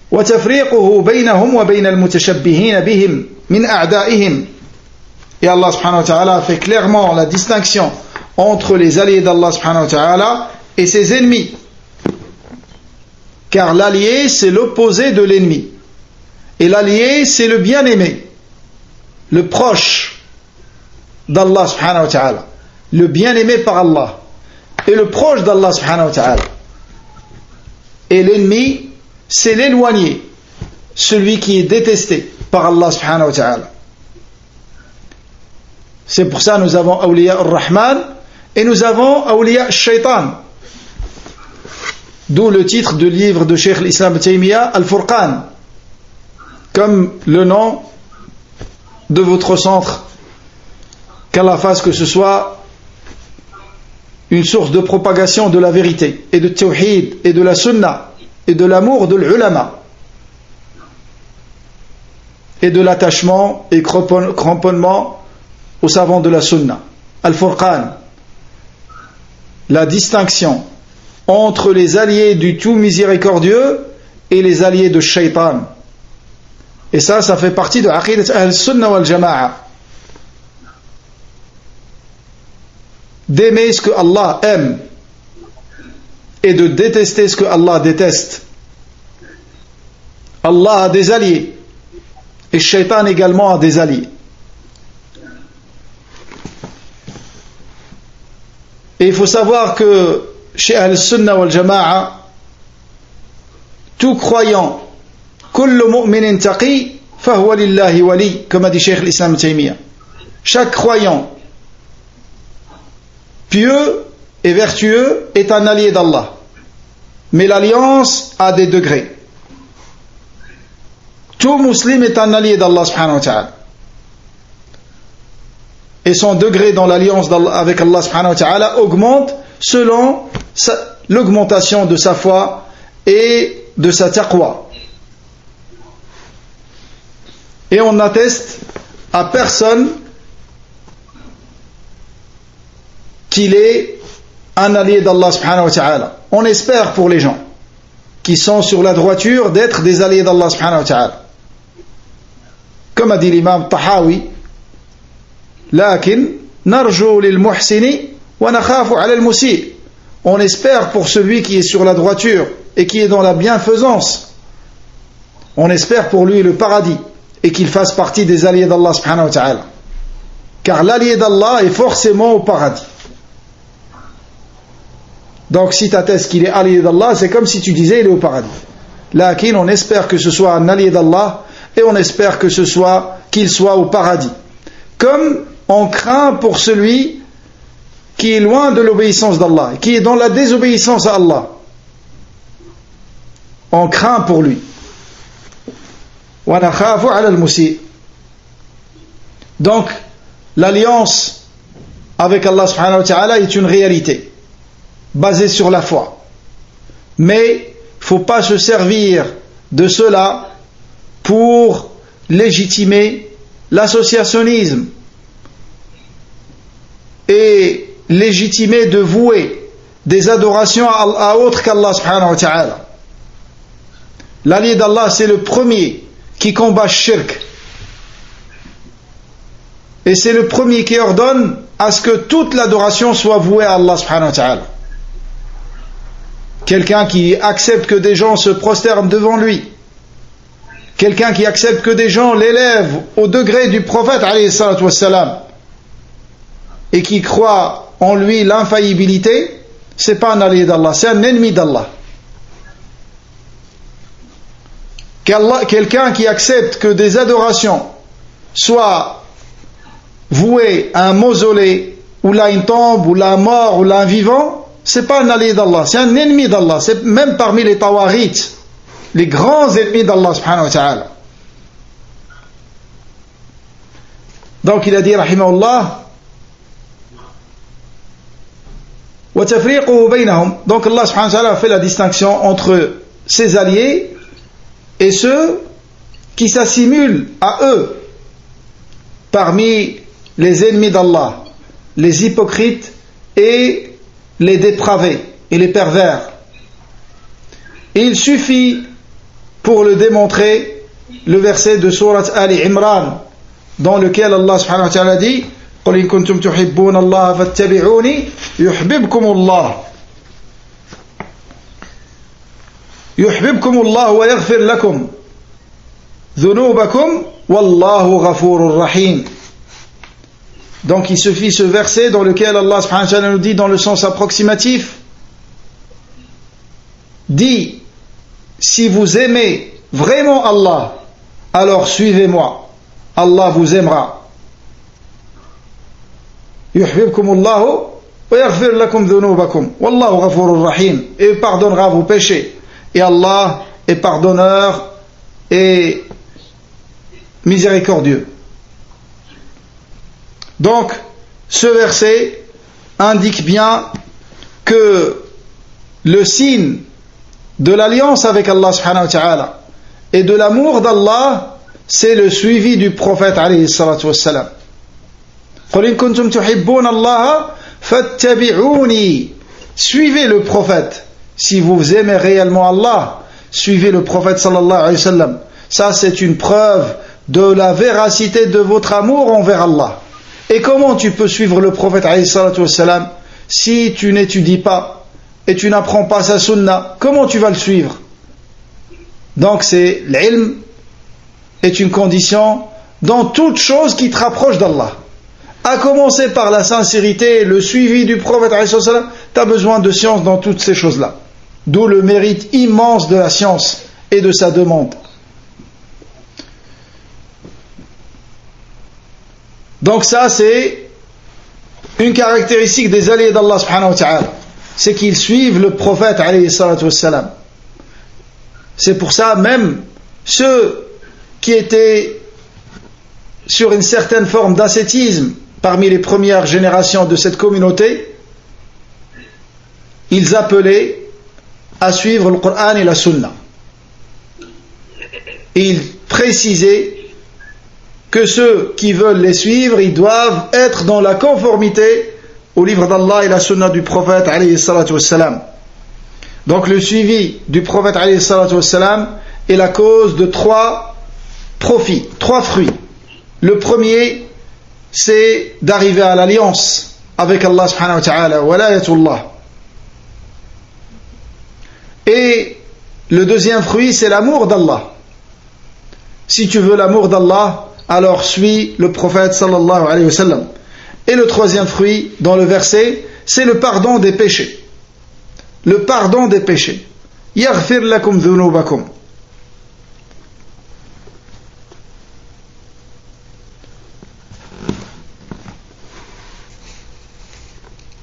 Wa tafriquhu baynahum wa bayna al-mutashabbihin bihim min a'da'ihim. Et Allah subhanahu wa ta'ala a fait clairement la distinction entre les alliés d'Allah subhanahu wa ta'ala et ses ennemis. Car l'allié, c'est l'opposé de l'ennemi. Et l'allié, c'est le bien-aimé, le proche d'Allah subhanahu wa ta'ala, le bien-aimé par Allah, et le proche d'Allah subhanahu wa ta'ala. Et l'ennemi, c'est l'éloigné, celui qui est détesté par Allah subhanahu wa ta'ala. C'est pour ça que nous avons Awliya ar-Rahman et nous avons Awliya al-Shaytan. D'où le titre du livre de Cheikh l'Islam Taymiyyah, Al-Furqan, comme le nom de votre centre. Qu'Allah fasse que ce soit une source de propagation de la vérité et de tawhid et de la sunnah et de l'amour de l'ulama et de l'attachement et cramponnement aux savants de la sunnah. Al-Furqan, la distinction entre les alliés du tout miséricordieux et les alliés de Shaitan. Et ça fait partie de Aqidat al-Sunnah wal-Jama'a. D'aimer ce que Allah aime et de détester ce que Allah déteste. Allah a des alliés et Shaitan également a des alliés. Et il faut savoir que chez Al-Sunnah wal-Jama'a, tout croyant, kullu mu'minin taqi فهو لله ولي, comme a dit Cheikh l'Islam Taymiyyah. Chaque croyant pieux et vertueux est un allié d'Allah. Mais l'alliance a des degrés. Tout musulman est un allié d'Allah subhanahu wa ta'ala. Et son degré dans l'alliance avec Allah subhanahu wa ta'ala augmente selon l'augmentation de sa foi et de sa taqwa. Et on n'atteste à personne qu'il est un allié d'Allah subhanahu wa ta'ala. On espère pour les gens qui sont sur la droiture d'être des alliés d'Allah subhanahu wa ta'ala. Comme a dit l'imam Tahawi, Lakin narju lil muhsini wa nakhafu ala al musi. On espère pour celui qui est sur la droiture et qui est dans la bienfaisance. On espère pour lui le paradis et qu'il fasse partie des alliés d'Allah subhanahu wa ta'ala. Car l'allié d'Allah est forcément au paradis. Donc si tu attestes qu'il est allié d'Allah, c'est comme si tu disais il est au paradis. Lakin on espère que ce soit un allié d'Allah et on espère que qu'il soit au paradis. Comme on craint pour celui qui est loin de l'obéissance d'Allah, qui est dans la désobéissance à Allah. On craint pour lui. Donc, l'alliance avec Allah subhanahu wa ta'ala est une réalité, basée sur la foi. Mais il ne faut pas se servir de cela pour légitimer l'associationnisme et légitimer de vouer des adorations à autre qu'Allah subhanahu wa ta'ala. L'allié d'Allah, c'est le premier qui combat shirk. Et c'est le premier qui ordonne à ce que toute l'adoration soit vouée à Allah subhanahu wa ta'ala. Quelqu'un qui accepte que des gens se prosternent devant lui. Quelqu'un qui accepte que des gens l'élèvent au degré du prophète alayhi salatu wassalam et qui croit en lui l'infaillibilité, c'est pas un allié d'Allah, c'est un ennemi d'Allah. Quelqu'un qui accepte que des adorations soient vouées à un mausolée, ou là une tombe, ou là un mort, ou là un vivant, c'est pas un allié d'Allah, c'est un ennemi d'Allah. C'est même parmi les tawarit, les grands ennemis d'Allah subhanahu wa ta'ala. Donc il a dit rahimahullah, donc Allah subhanahu wa ta'ala a fait la distinction entre ses alliés et ceux qui s'assimilent à eux parmi les ennemis d'Allah, les hypocrites et les dépravés et les pervers. Et il suffit pour le démontrer le verset de sourate Ali Imran dans lequel Allah subhanahu wa ta'ala dit قل إن كنتم تحبون الله فاتبعوني يحببكم الله ويغفر لكم ذنوبكم والله غفور رحيم. Donc il suffit ce verset dans lequel Allah subhanahu wa ta'ala nous dit dans le sens approximatif, dit si vous aimez vraiment Allah, alors suivez-moi, Allah vous aimera. يحببكم الله ويغفر لكم ذنوبكم والله غفور رحيم, et pardonnera vos péchés, et Allah est pardonneur et miséricordieux. Donc ce verset indique bien que le signe de l'alliance avec Allah subhanahu wa ta'ala et de l'amour d'Allah, c'est le suivi du prophète alayhi salatu wassalam. قل إن كنتم تحبون الله فاتبعوني. Suivez le prophète. Si vous aimez réellement Allah, suivez le prophète sallallahu alayhi wa sallam. Ça, c'est une preuve de la véracité de votre amour envers Allah. Et comment tu peux suivre le prophète alayhi salatu wassalam si tu n'étudies pas et tu n'apprends pas sa sunna? Comment tu vas le suivre? Donc c'est l'ilm est une condition dans toute chose qui te rapproche d'Allah. À commencer par la sincérité et le suivi du prophète alayhi salatu wassalam, tu as besoin de science dans toutes ces choses-là. D'où le mérite immense de la science et de sa demande. Donc ça, c'est une caractéristique des alliés d'Allah subhanahu wa ta'ala. C'est qu'ils suivent le prophète alayhi salatu wassalam. C'est pour ça, même ceux qui étaient sur une certaine forme d'ascétisme parmi les premières générations de cette communauté, ils appelaient à suivre le Coran et la Sunna. Et ils précisaient que ceux qui veulent les suivre, ils doivent être dans la conformité au livre d'Allah et la Sunna du prophète alayhi salatu wassalam. Donc le suivi du prophète alayhi salatu wassalam est la cause de 3 profits, 3 fruits. Le premier, c'est d'arriver à l'alliance avec Allah subhanahu wa ta'ala, walayatullah. Et le deuxième fruit, c'est l'amour d'Allah. Si tu veux l'amour d'Allah, alors suis le prophète sallallahu alayhi wa sallam. Et le troisième fruit, dans le verset, c'est le pardon des péchés. Le pardon des péchés. Yaghfir lakum dhunubakum.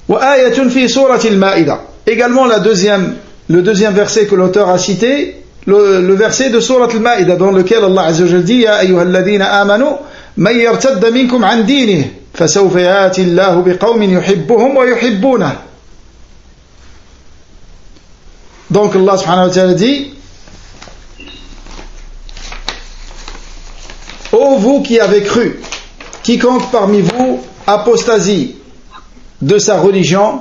Wa ayatun fi surati al-Ma'ida. Également le deuxième verset que l'auteur a cité, le verset de Surat al-Ma'ida, dans lequel Allah Azza wa Jalla dit Ya ayyuhalladhina amanu man yartadda minkum an dinihi fasawfa ya'ti Allahu biqaumin yuhibbuhum wa yuhibbunah. Donc Allah subhanahu wa ta'ala dit Ô vous qui avez cru, quiconque parmi vous apostasie de sa religion,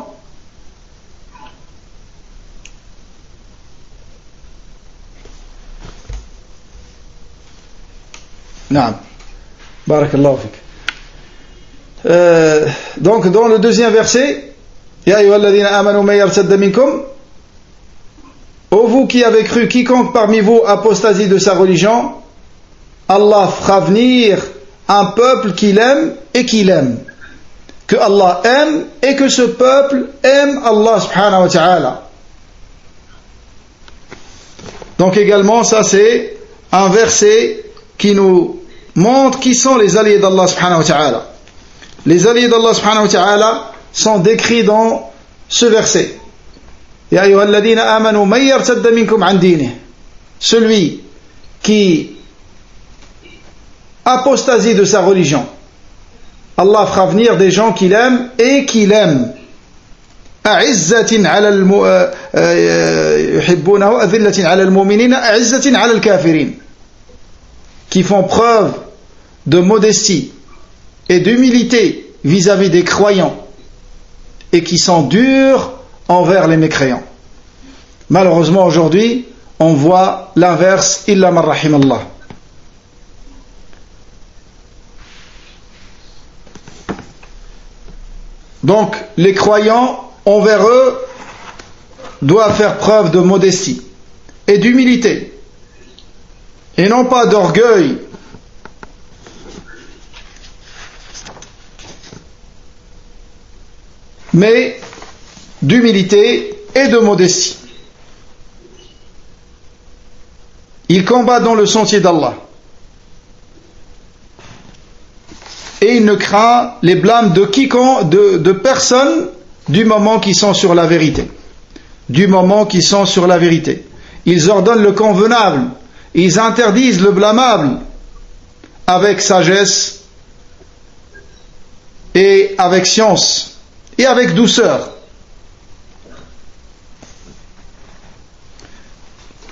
Naam. Barakallahu fik. Donc dans le deuxième verset, Ya ayyuhalladhina amanu man yartadda minkum, ô vous qui avez cru, quiconque parmi vous apostasie de sa religion, Allah fera venir un peuple qu'il aime et qu'il aime. Que Allah aime et que ce peuple aime Allah subhanahu wa ta'ala. Donc également, ça c'est un verset qui nous montre qui sont les alliés d'Allah subhanahu wa ta'ala. Les alliés d'Allah subhanahu wa ta'ala sont décrits dans ce verset. Ya ayyuhalladhina amanu man yartadda minkum an dinihi. Celui qui apostasie de sa religion, Allah fera venir des gens qu'il aime et qu'il aime. أعزة على يحبونه أذلة على المؤمنين أعزة على الكافرين, qui font preuve de modestie et d'humilité vis-à-vis des croyants et qui sont durs envers les mécréants. Malheureusement aujourd'hui on voit l'inverse, illa man rahimallah. Donc les croyants envers eux doivent faire preuve de modestie et d'humilité et non pas d'orgueil mais d'humilité et de modestie. Ils combattent dans le sentier d'Allah et il ne craint les blâmes de quiconque, de personnes, du moment qu'ils sont sur la vérité. Du moment qu'ils sont sur la vérité. Ils ordonnent le convenable, ils interdisent le blâmable avec sagesse et avec science et avec douceur.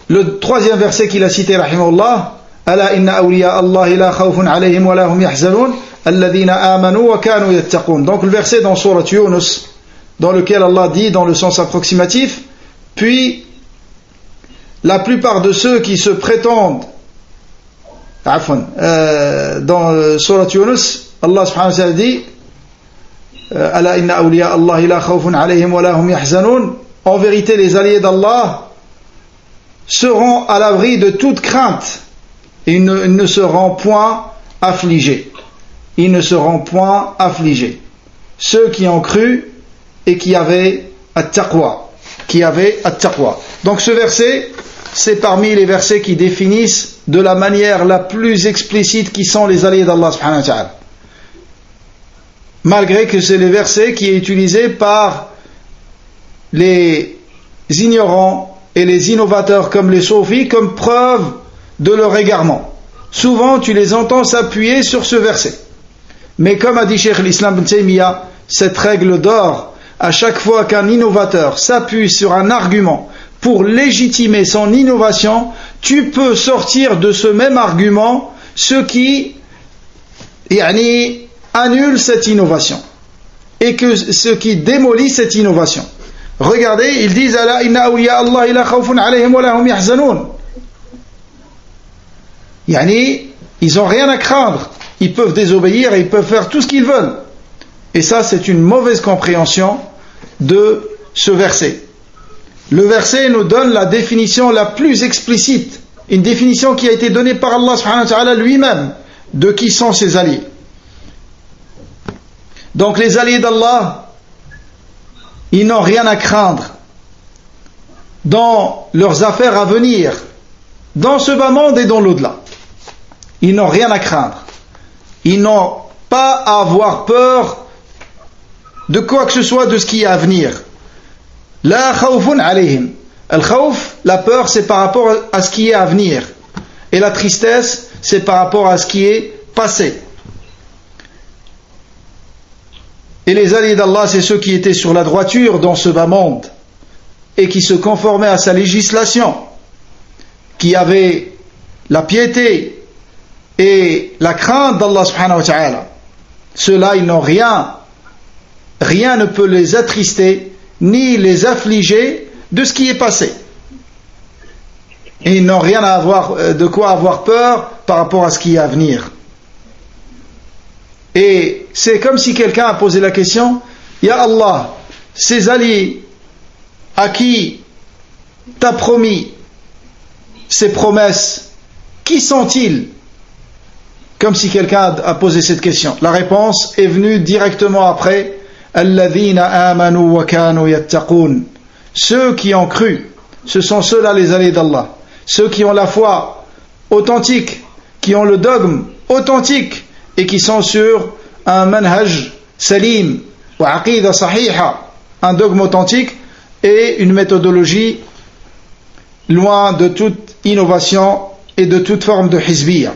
Le troisième verset qu'il a cité, rahimahullah, Ala inna awliya Allah la khawfun alayhim wa la hum yahzanun alladhina amanu wa kanu yattaqun. Donc le verset dans Surat Yunus, dans lequel Allah dit dans le sens approximatif, puis la plupart de ceux qui se prétendent dans Surat Yunus, Allah subhanahu wa ta'ala dit Ala inna awliya Allah la khawfun alayhim wa la hum yahzanun, en vérité les alliés d'Allah seront à l'abri de toute crainte et ils ne seront point affligés. Ils ne seront point affligés. Ceux qui ont cru et qui avaient at-taqwa. Donc ce verset, c'est parmi les versets qui définissent de la manière la plus explicite qui sont les alliés d'Allah subhanahu wa ta'ala. malgré que c'est le verset qui est utilisé par les ignorants et les innovateurs comme les soufis comme preuve de leur égarement. Souvent tu les entends s'appuyer sur ce verset. Mais comme a dit Cheikh l'Islam Ibn Taymiyyah, cette règle d'or, à chaque fois qu'un innovateur s'appuie sur un argument pour légitimer son innovation, tu peux sortir de ce même argument ce qui annule cette innovation et que ce qui démolit cette innovation. Regardez, ils disent Ala inna awliya Allah la khawfun alayhim wa lahum yahzanun. Ils n'ont rien à craindre, ils peuvent désobéir et ils peuvent faire tout ce qu'ils veulent. Et ça, c'est une mauvaise compréhension de ce verset. Le verset nous donne la définition la plus explicite, une définition qui a été donnée par Allah subhanahu wa ta'ala lui-même de qui sont ses alliés. Donc les alliés d'Allah, ils n'ont rien à craindre dans leurs affaires à venir, dans ce bas monde et dans l'au-delà. Ils n'ont rien à craindre. Ils n'ont pas à avoir peur de quoi que ce soit de ce qui est à venir. La khawfun alayhim. Al-khawf, la peur, c'est par rapport à ce qui est à venir. Et la tristesse, c'est par rapport à ce qui est passé. Et les alliés d'Allah, c'est ceux qui étaient sur la droiture dans ce bas monde et qui se conformaient à sa législation, qui avaient la piété et la crainte d'Allah subhanahu wa ta'ala. Ceux-là, ils n'ont rien ne peut les attrister ni les affliger de ce qui est passé. Et ils n'ont rien à avoir, de quoi avoir peur par rapport à ce qui est à venir. Et c'est comme si quelqu'un a posé la question, Ya Allah, ces alliés à qui t'as promis ces promesses, qui sont-ils? Comme si quelqu'un a posé cette question. La réponse est venue directement après Alladhina amanu wa kanu yattaqun. Ceux qui ont cru, ce sont ceux-là les alliés d'Allah. Ceux qui ont la foi authentique, qui ont le dogme authentique et qui sont sur un manhaj salim wa aqida sahiha, un dogme authentique et une méthodologie loin de toute innovation et de toute forme de hizbiyya,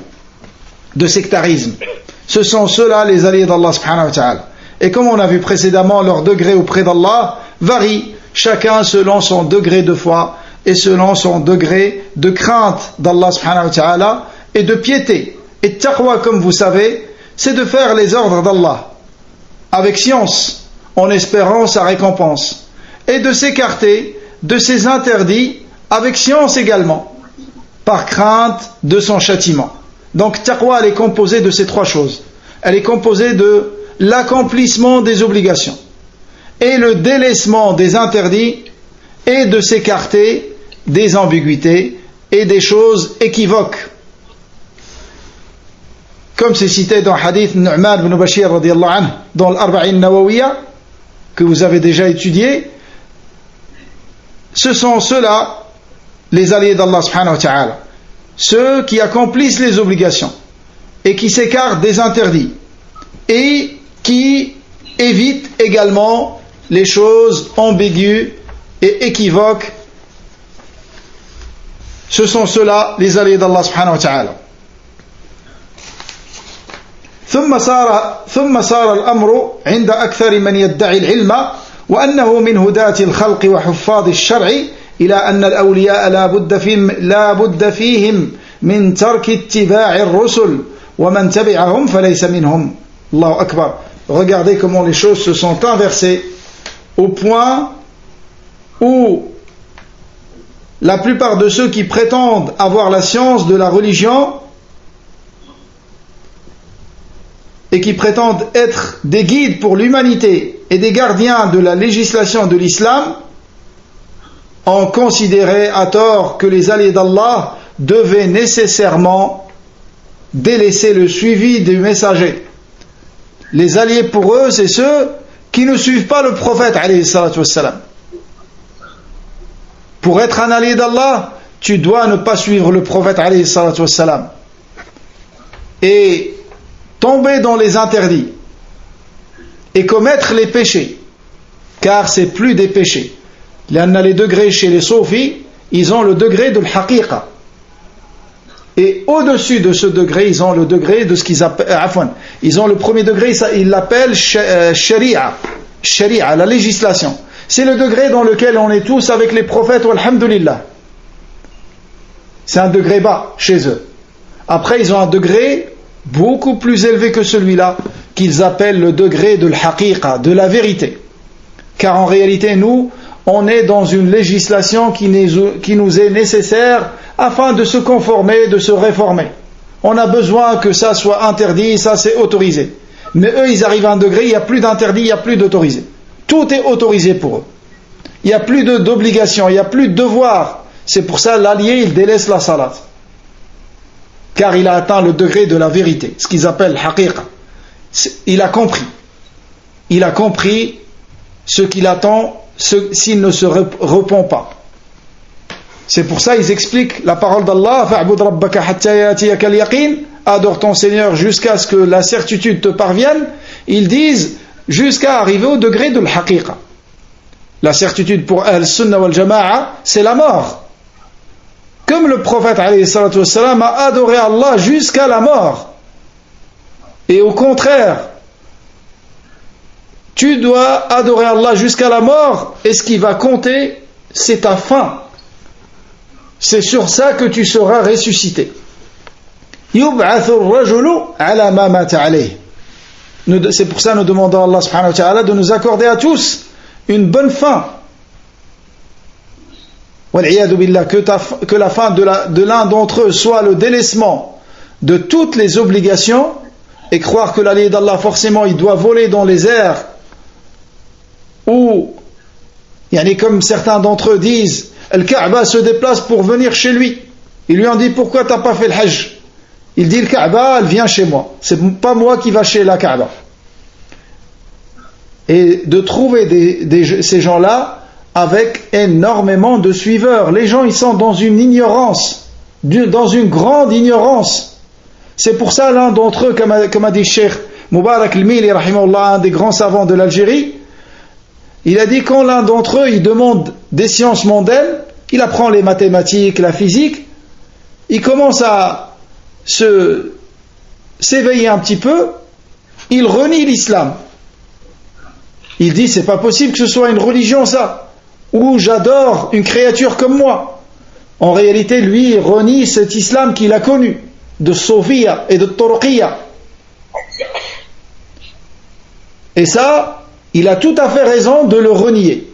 de sectarisme. Ce sont ceux-là les alliés d'Allah subhanahu wa ta'ala. Et comme on a vu précédemment, leur degré auprès d'Allah varie, chacun selon son degré de foi et selon son degré de crainte d'Allah subhanahu wa ta'ala et de piété. Et taqwa, comme vous savez, c'est de faire les ordres d'Allah avec science, en espérant sa récompense, et de s'écarter de ses interdits avec science également, par crainte de son châtiment. Donc taqwa, elle est composée de ces trois choses. Elle est composée de l'accomplissement des obligations et le délaissement des interdits et de s'écarter des ambiguïtés et des choses équivoques. Comme c'est cité dans le hadith Nu'man ibn Bashir radiyallahu anhu, dans l'Arba'in Nawawiyya, que vous avez déjà étudié, ce sont ceux-là les alliés d'Allah subhanahu wa ta'ala, ceux qui accomplissent les obligations et qui s'écartent des interdits et qui évitent également les choses ambiguës et équivoques. Ce sont ceux-là les alliés d'Allah subhanahu wa ta'ala. ثم صار الأمر عند أكثر من يدعي العلم وأنه من هداة الخلق وحفاظ الشرع إلى أن الأولياء لا بد فيهم من ترك اتباع الرسل ومن تبعهم فليس منهم. الله أكبر. Regardez comment les choses se sont inversées au point où la plupart de ceux qui prétendent avoir la science de la religion et qui prétendent être des guides pour l'humanité et des gardiens de la législation de l'islam ont considéré à tort que les alliés d'Allah devaient nécessairement délaisser le suivi du messager. Les alliés pour eux, c'est ceux qui ne suivent pas le prophète alayhi salatu wassalam. Pour être un allié d'Allah, tu dois ne pas suivre le prophète alayhi salatu wassalam et tomber dans les interdits et commettre les péchés, car c'est plus des péchés. Les degrés chez les soufis, ils ont le degré de l'haqiqa. Et au-dessus de ce degré, ils ont le degré de ce qu'ils appellent, ils ont le premier degré, ils l'appellent sharia, la législation. C'est le degré dans lequel on est tous avec les prophètes, alhamdulillah. C'est un degré bas chez eux. Après, ils ont un degré beaucoup plus élevé que celui-là, qu'ils appellent le degré de l'haqiqa, de la vérité. Car en réalité, nous, on est dans une législation qui nous est nécessaire afin de se conformer, de se réformer. On a besoin que ça soit interdit, ça c'est autorisé. Mais eux, ils arrivent à un degré, il n'y a plus d'interdit, il n'y a plus d'autorisé. Tout est autorisé pour eux. Il n'y a plus d'obligation, il n'y a plus de devoir. C'est pour ça l'allié, il délaisse la salat. Car il a atteint le degré de la vérité, ce qu'ils appellent haqiqa. Il a compris. Il a compris ce qu'il attend s'il ne se repent pas. C'est pour ça qu'ils expliquent la parole d'Allah, fa'bud rabbaka hatta yatiyaka al-yaqin, adore ton Seigneur jusqu'à ce que la certitude te parvienne. Ils disent jusqu'à arriver au degré de l'haqiqa. La certitude pour Ahl-Sunnah wal-Jama'a, c'est la mort. Comme le prophète alayhi salatu wassalam a adoré Allah jusqu'à la mort. Et au contraire, tu dois adorer Allah jusqu'à la mort, et ce qui va compter, c'est ta fin. C'est sur ça que tu seras ressuscité. يُبْعَثُ الرَّجُلُ عَلَى مَا مَاتَ عَلَيْهِ. C'est pour ça que nous demandons à Allah subhanahu wa ta'ala de nous accorder à tous une bonne fin. Que la fin de l'un d'entre eux soit le délaissement de toutes les obligations, et croire que l'allié d'Allah forcément il doit voler dans les airs, ou comme certains d'entre eux disent, Al-Kaaba se déplace pour venir chez lui. Ils lui ont dit pourquoi tu n'as pas fait le Hajj? Il dit le Kaaba elle vient chez moi, c'est pas moi qui va chez la Kaaba. Et de trouver ces gens-là avec énormément de suiveurs. Les gens ils sont dans une ignorance, dans une grande ignorance. C'est pour ça l'un d'entre eux, comme a dit Cheikh Moubarak al-Mili rahimahullah, un des grands savants de l'Algérie, il a dit quand l'un d'entre eux il demande des sciences mondaines, il apprend les mathématiques, la physique, il commence à s'éveiller un petit peu, il renie l'islam. Il dit c'est pas possible que ce soit une religion ça, où j'adore une créature comme moi. En réalité lui il renie cet islam qu'il a connu, de Sophia et de Turuqiyya. Et ça, il a tout à fait raison de le renier.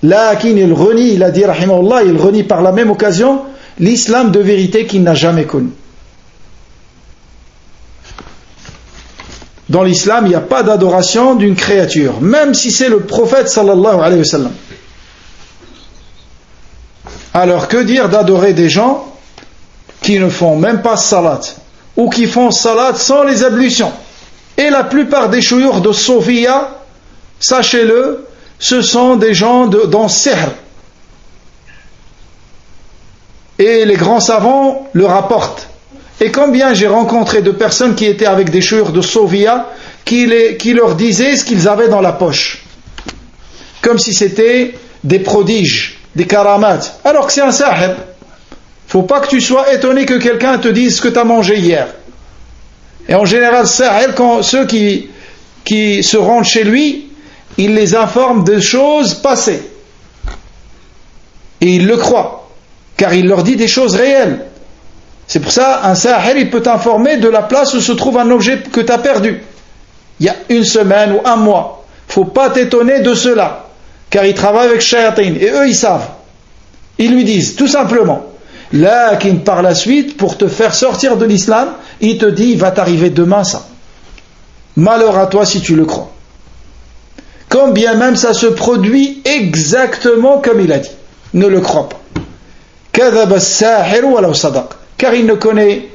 Lakin il renie, il a dit rahimahullah, il renie par la même occasion l'islam de vérité qu'il n'a jamais connu. Dans l'islam, il n'y a pas d'adoration d'une créature, même si c'est le prophète sallallahu alayhi wa sallam. Alors que dire d'adorer des gens qui ne font même pas salat, ou qui font salat sans les ablutions? Et la plupart des chouyours de Sophia, sachez-le, ce sont des gens dans Sihr. Et les grands savants le rapportent. Et combien j'ai rencontré de personnes qui étaient avec des chouyours de Sophia qui leur disaient ce qu'ils avaient dans la poche. Comme si c'était des prodiges, des karamats. Alors que c'est un sahib. Faut pas que tu sois étonné que quelqu'un te dise ce que tu as mangé hier. Et en général, sahib, quand ceux qui se rendent chez lui, il les informe de choses passées. Et ils le croient. Car il leur dit des choses réelles. C'est pour ça, un sahir, il peut t'informer de la place où se trouve un objet que tu as perdu. Il y a une semaine ou un mois. Il ne faut pas t'étonner de cela. Car il travaille avec shayatin. Et eux, ils savent. Ils lui disent, tout simplement. Là, par la suite, pour te faire sortir de l'islam, il te dit, il va t'arriver demain ça. Malheur à toi si tu le crois. Quand bien même ça se produit exactement comme il a dit. Ne le crois pas. Kadhaba as-sahir wa law sadaq. Car il ne connaît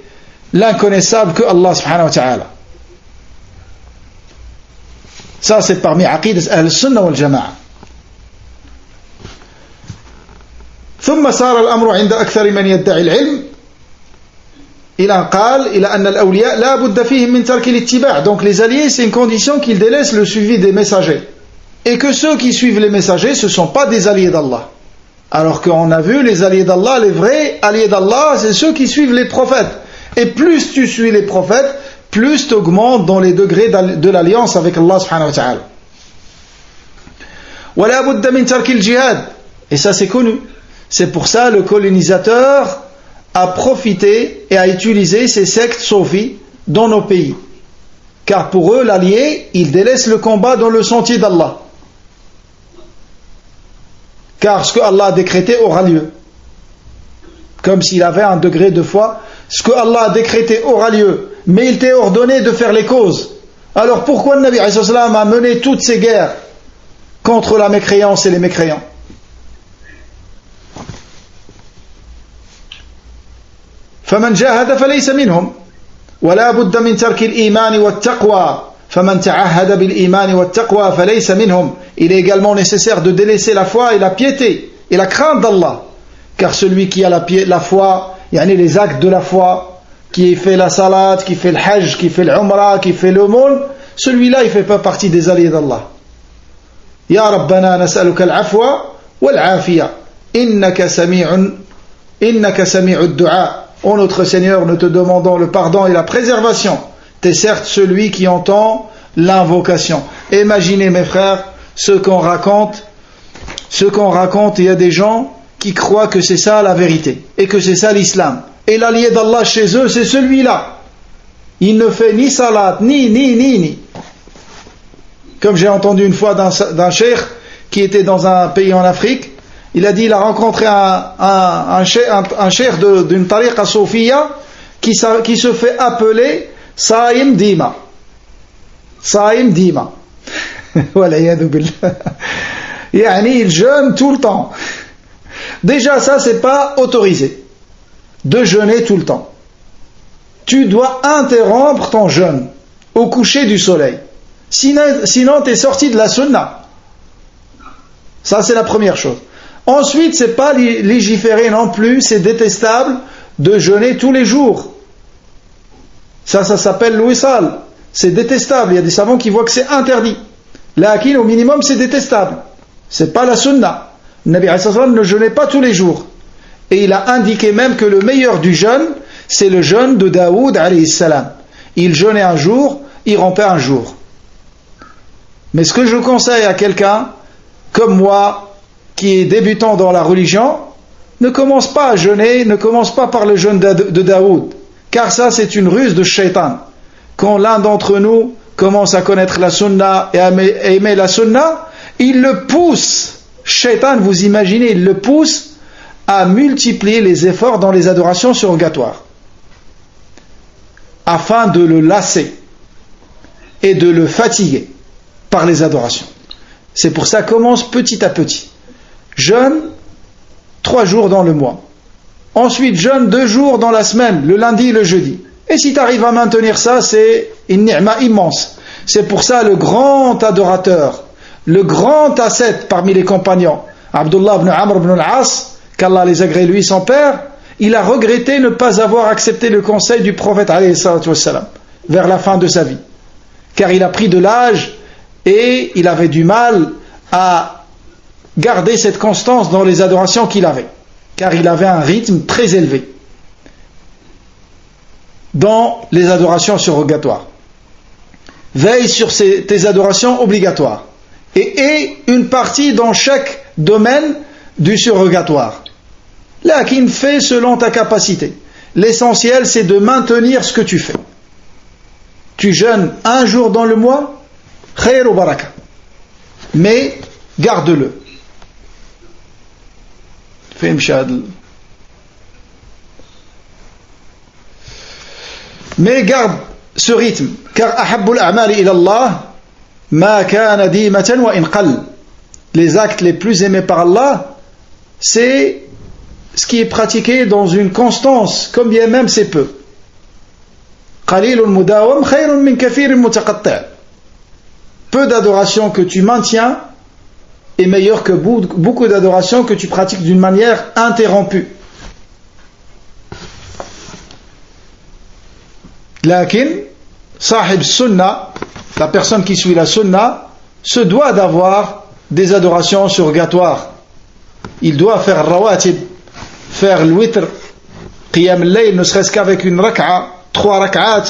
l'inconnaissable que Allah subhanahu wa ta'ala. Ça c'est parmi aqidas Ahl-Sunnah wal-Jama'a. ثم صار الأمر عند أكثر من يدعي العلم il en قال إلى أن الأولياء لا بد فيهم من ترك الاتباع. Donc les alliés, c'est une condition qu'ils délaissent le suivi des messagers. Et que ceux qui suivent les messagers, ce ne sont pas des alliés d'Allah. Alors qu'on a vu les alliés d'Allah, les vrais alliés d'Allah, c'est ceux qui suivent les prophètes. Et plus tu suis les prophètes, plus tu augmentes dans les degrés de l'alliance avec Allah subhanahu wa ta'ala. ولا بد من ترك الجهاد. Et ça c'est connu. C'est pour ça le colonisateur a profité et a utilisé ces sectes soufis dans nos pays. Car pour eux, l'allié, il délaisse le combat dans le sentier d'Allah. Car ce que Allah a décrété aura lieu. Comme s'il avait un degré de foi. Ce que Allah a décrété aura lieu. Mais il t'est ordonné de faire les causes. Alors pourquoi le Nabi a mené toutes ces guerres contre la mécréance et les mécréants? فمن جاهد فليس منهم ولا بد من ترك الإيمان والتقوى فمن تعهد بالإيمان والتقوى فليس منهم. Il est également nécessaire de délaisser la foi et la piété et la crainte d'Allah, car celui qui a la foi, yani les actes de la foi, qui fait la salat, qui fait le hajj, qui fait l'umrah, qui fait l'aumône, celui-là il fait pas partie des alliés d'Allah. Ya Rabbana nas'aluka al-afwa wal-afiya innaka sami'ud du'a. Ô notre Seigneur, nous te demandons le pardon et la préservation. Tu es certes celui qui entend l'invocation. Imaginez mes frères, ce qu'on raconte, il y a des gens qui croient que c'est ça la vérité et que c'est ça l'islam. Et l'allié d'Allah chez eux, c'est celui-là. Il ne fait ni salat, ni. Comme j'ai entendu une fois d'un cheikh qui était dans un pays en Afrique, il a dit il a rencontré un cheikh d'une tariqa soufia qui se fait appeler Saïm Dima. Saïm Dima. Walayadu billah. Yani il jeûne tout le temps. Déjà ça c'est pas autorisé de jeûner tout le temps. Tu dois interrompre ton jeûne au coucher du soleil. Sinon tu es sorti de la sunna. Ça c'est la première chose. Ensuite, c'est pas légiférer non plus, c'est détestable de jeûner tous les jours. Ça s'appelle l'ouissal. C'est détestable. Il y a des savants qui voient que c'est interdit. Lakin, au minimum, c'est détestable. C'est pas la sunna. Le Nabi ne jeûnait pas tous les jours. Et il a indiqué même que le meilleur du jeûne, c'est le jeûne de Daoud alayhi salam. Il jeûnait un jour, il rompait un jour. Mais ce que je conseille à quelqu'un, comme moi, qui est débutant dans la religion, ne commence pas à jeûner, ne commence pas par le jeûne de Daoud, car ça c'est une ruse de shaitan. Quand l'un d'entre nous commence à connaître la sunna et à aimer la sunna, il le pousse, shaitan, vous imaginez, il le pousse à multiplier les efforts dans les adorations surrogatoires, afin de le lasser et de le fatiguer par les adorations. C'est pour ça, commence petit à petit. Jeûne 3 jours dans le mois. Ensuite, jeûne 2 jours dans la semaine, le lundi et le jeudi. Et si tu arrives à maintenir ça, c'est une ni'ma immense. C'est pour ça le grand adorateur, le grand ascète parmi les compagnons, Abdullah ibn Amr ibn al-As, qu'Allah les agrée lui son père, il a regretté ne pas avoir accepté le conseil du prophète alayhi salatu wassalam, vers la fin de sa vie. Car il a pris de l'âge et il avait du mal à garder cette constance dans les adorations qu'il avait, car il avait un rythme très élevé dans les adorations surrogatoires. Veille sur tes adorations obligatoires et aie une partie dans chaque domaine du surrogatoire. Là, qui fait selon ta capacité. L'essentiel, c'est de maintenir ce que tu fais. Tu jeûnes 1 jour dans le mois, khair ou baraka, mais garde-le. Mais garde ce rythme, car ahabbul a'mali ila Allah ma kana dimatan wa in qall. Les actes les plus aimés par Allah, c'est ce qui est pratiqué dans une constance, comme bien même c'est peu. Qalilun mudawam khayrun min kathirin mutaqatti'. Peu d'adoration que tu maintiens est meilleur que beaucoup d'adorations que tu pratiques d'une manière interrompue. Lakin, sahib sunnah, la personne qui suit la sunnah, se doit d'avoir des adorations surrogatoires. Il doit faire rawatib, faire le witr, qiyam al-layl, ne serait-ce qu'avec une rak'a, 3 rak'at.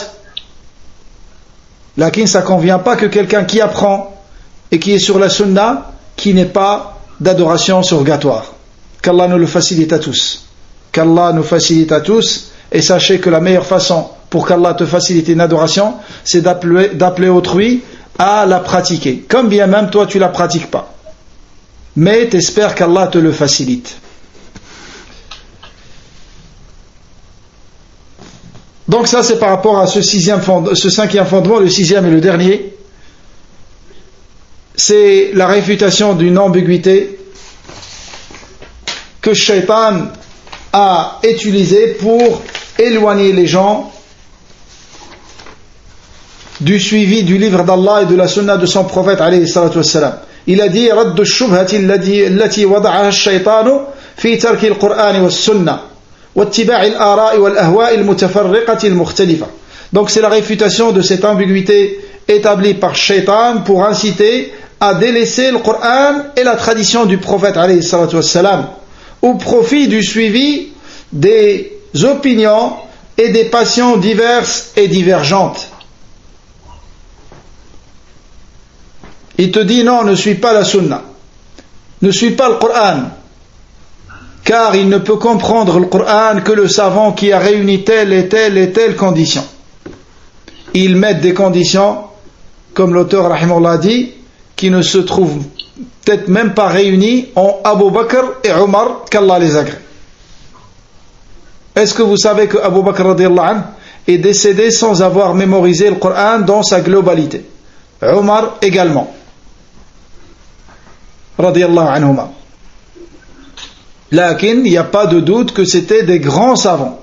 Lakin, ça ne convient pas que quelqu'un qui apprend et qui est sur la sunnah, qui n'ait pas d'adoration surrogatoire. Qu'Allah nous le facilite à tous. Qu'Allah nous facilite à tous. Et sachez que la meilleure façon pour qu'Allah te facilite une adoration, c'est d'appeler autrui à la pratiquer. Comme bien même toi tu ne la pratiques pas. Mais t'espères qu'Allah te le facilite. Donc ça c'est par rapport à ce 5e fondement, le 6e et le dernier. C'est la réfutation d'une ambiguïté que Shaitan a utilisée pour éloigner les gens du suivi du livre d'Allah et de la sunna de son prophète alayhi salatu wassalam. Il a dit رد الشبهة التي وضعها الشيطان في ترك القرآن والسنة واتباع الآراء والأهواء المتفرقة المختلفة. Donc c'est la réfutation de cette ambiguïté établie par Shaitan pour inciter à délaisser le Coran et la tradition du prophète alayhi salatu wassalam au profit du suivi des opinions et des passions diverses et divergentes. Il te dit non, ne suis pas la sunna, ne suis pas le Coran, car il ne peut comprendre le Coran que le savant qui a réuni telle et telle et telle condition. Ils mettent des conditions, comme l'auteur rahimahullah dit, qui ne se trouvent peut-être même pas réunies en Abu Bakr et Omar, qu'Allah les agrée. Est-ce que vous savez que Abu Bakr radiyallahu anhu est décédé sans avoir mémorisé le Coran dans sa globalité? Omar également. Radiyallahu anhuma. Lakin, il n'y a pas de doute que c'était des grands savants.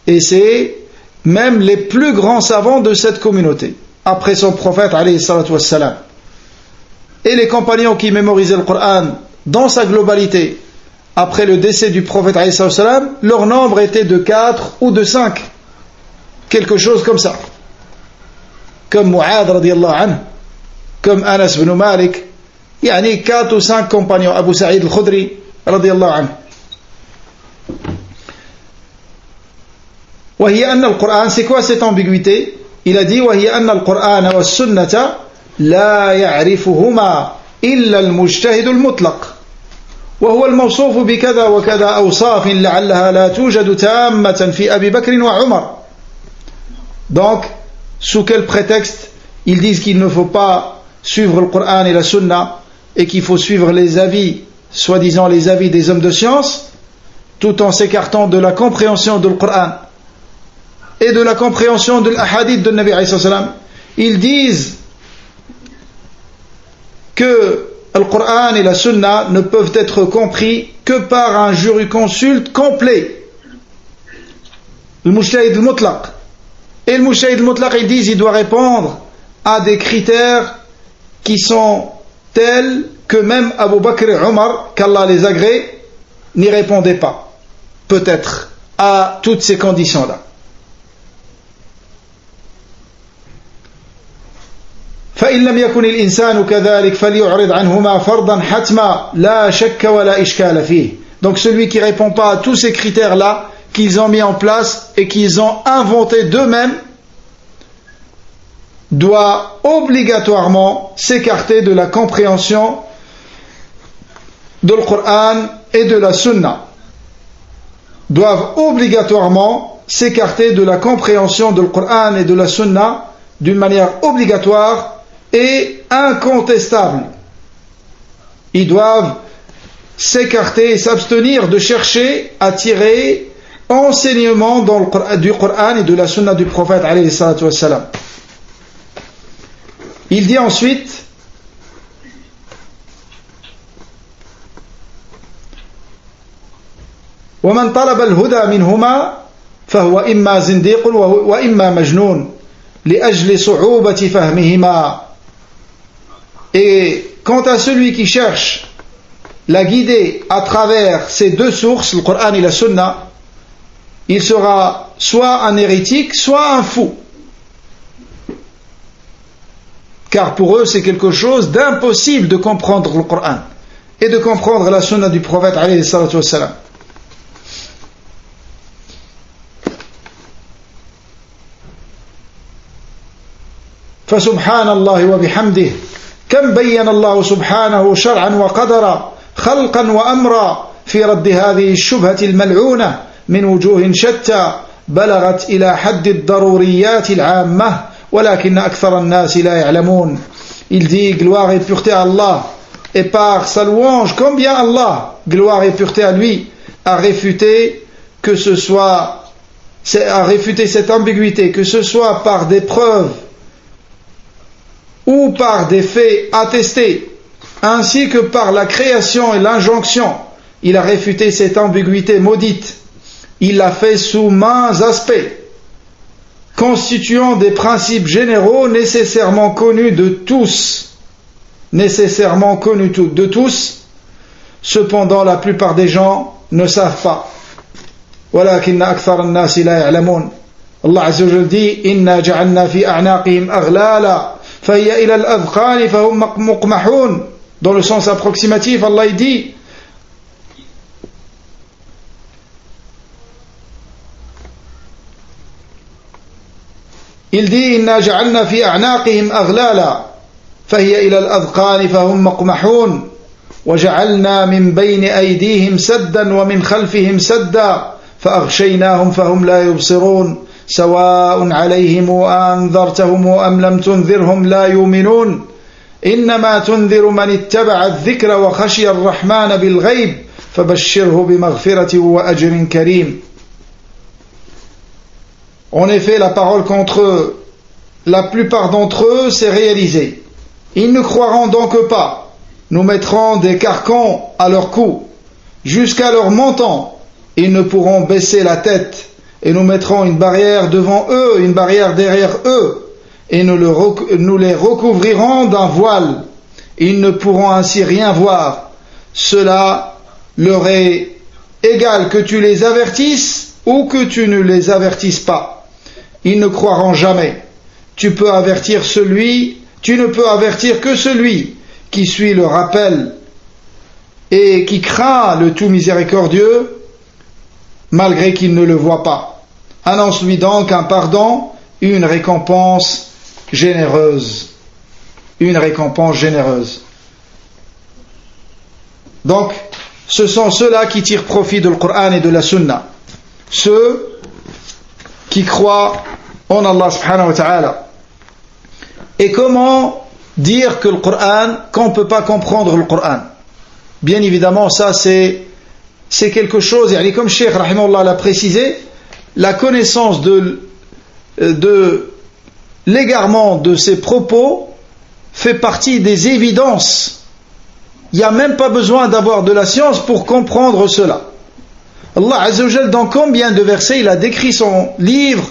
Et c'est même les plus grands savants de cette communauté, après son prophète alayhi salatu wassalam. Et les compagnons qui mémorisaient le Coran dans sa globalité, après le décès du prophète alayhi salatu wassalam, leur nombre était de 4 ou de 5. Quelque chose comme ça. Comme Mu'ad radiyallahu anhu, comme Anas ibn Malik, yani 4 ou 5 compagnons, Abu Sa'id al-Khudri radiyallahu anhu. وهي أن القرآن, c'est quoi cette ambiguïté? Il a dit وهي أن القرآن والسنة لا يعرفهما إلا المجتهد المطلق وهو الموصوف بكذا وكذا أوصاف لعلها لا توجد تامة في أبي بكر وعمر. Donc, sous quel prétexte ils disent qu'il ne faut pas suivre le Coran et la Sunna et qu'il faut suivre les avis, soi-disant les avis des hommes de science, tout en s'écartant de la compréhension du Coran et de la compréhension de l'ahadith de Nabi alayhi salam. Ils disent que le Coran et la Sunna ne peuvent être compris que par un jurisconsulte complet, le Mujtahid al-Mutlaq. Et le Mujtahid al-Mutlaq, ils disent, il doit répondre à des critères qui sont tels que même Abu Bakr et Omar, qu'Allah les agrée, n'y répondaient pas, peut-être, à toutes ces conditions-là. فإن لم يكن الإنسان كذلك فليعرض عنهما فرضا حتما لا شك ولا إشكال فيه. Donc celui qui ne répond pas à tous ces critères-là qu'ils ont mis en place et qu'ils ont inventés d'eux-mêmes doit obligatoirement s'écarter de la compréhension de le Coran et de la Sunna. Doivent obligatoirement s'écarter de la compréhension de le Coran et de la Sunna d'une manière obligatoire et incontestable. Ils doivent s'écarter et s'abstenir de chercher à tirer enseignement du Coran et de la Sunna du prophète alayhi salatu wassalam. Il dit ensuite ومن طلب الهدى منهما فهو إما زنديق وإما مجنون لأجل صعوبة فهمهما. Et quant à celui qui cherche la guider à travers ces deux sources, le Coran et la Sunna, il sera soit un hérétique, soit un fou. Car pour eux, c'est quelque chose d'impossible de comprendre le Coran et de comprendre la sunna du prophète alayhi salatu wassalam. فسبحان الله وبحمده كم بين الله سبحانه شرعا وقدرا خلقا وأمرا في رد هذه الشبهة الملعونة من وجوه شتى بلغت إلى حد الضروريات العامة ولكن أكثر الناس لا يعلمون. Il dit gloire et pureté à Allah, et par sa louange, combien Allah, gloire et pureté à lui, a réfuté que ce soit, a réfuté cette ambiguïté, que ce soit par des preuves ou par des faits attestés, ainsi que par la création et l'injonction. Il a réfuté cette ambiguïté maudite. Il l'a fait sous maints aspects, constituant des principes généraux nécessairement connus de tous. Nécessairement connus de tous. Cependant, la plupart des gens ne savent pas. وَلَكِنَّ أَكْثَرَ النَّاسِ لَا يَعْلَمُونَ. Allah Azza wa Jalla dit إِنَّا جَعَلْنَا فِي أَعْنَاقِهِمْ أَغْلَالًا فَهِيَ إِلَى الْأَذْقَانِ فَهُمْ مُقْمَحُونَ. Dans le sens approximatif, Allah dit إِنَّا جَعَلْنَا فِي أَعْنَاقِهِمْ أَغْلَالًا فَهِيَ إِلَى الْأَذْقَانِ فَهُمْ مُقْمَحُونَ وَجَعَلْنَا مِنْ بَيْنِ أَيْدِيهِمْ سَدًّا وَمِنْ خَلْفِهِمْ سَدًّا فَأَغْشَيْنَاهُمْ فَهُمْ لَا يُبْصِرُونَ سواء عليهم أنذرتهم أم لم تنذرهم لا يؤمنون إنما تنذر من اتبع الذكر وخشي الرحمن بالغيب فبشره بمغفرة وأجر كريم. En effet, la parole contre eux, la plupart d'entre eux, s'est réalisée. Ils ne croiront donc pas. Nous mettrons des carcans à leur cou, jusqu'à leur menton. Ils ne pourront baisser la tête. Et nous mettrons une barrière devant eux, une barrière derrière eux, et nous les recouvrirons d'un voile. Ils ne pourront ainsi rien voir. Cela leur est égal que tu les avertisses ou que tu ne les avertisses pas. Ils ne croiront jamais. Tu ne peux avertir que celui qui suit le rappel et qui craint le tout miséricordieux, malgré qu'il ne le voit pas. Annonce-lui donc un pardon, une récompense généreuse. Une récompense généreuse. Donc, ce sont ceux-là qui tirent profit du Coran et de la Sunna. Ceux qui croient en Allah subhanahu wa ta'ala. Et comment dire que le Coran, qu'on ne peut pas comprendre le Coran? Bien évidemment, ça c'est quelque chose, comme Cheikh rahimahullah l'a précisé, la connaissance de l'égarement de ces propos fait partie des évidences. Il n'y a même pas besoin d'avoir de la science pour comprendre cela. Allah Azza wa Jalla, dans combien de versets il a décrit son livre?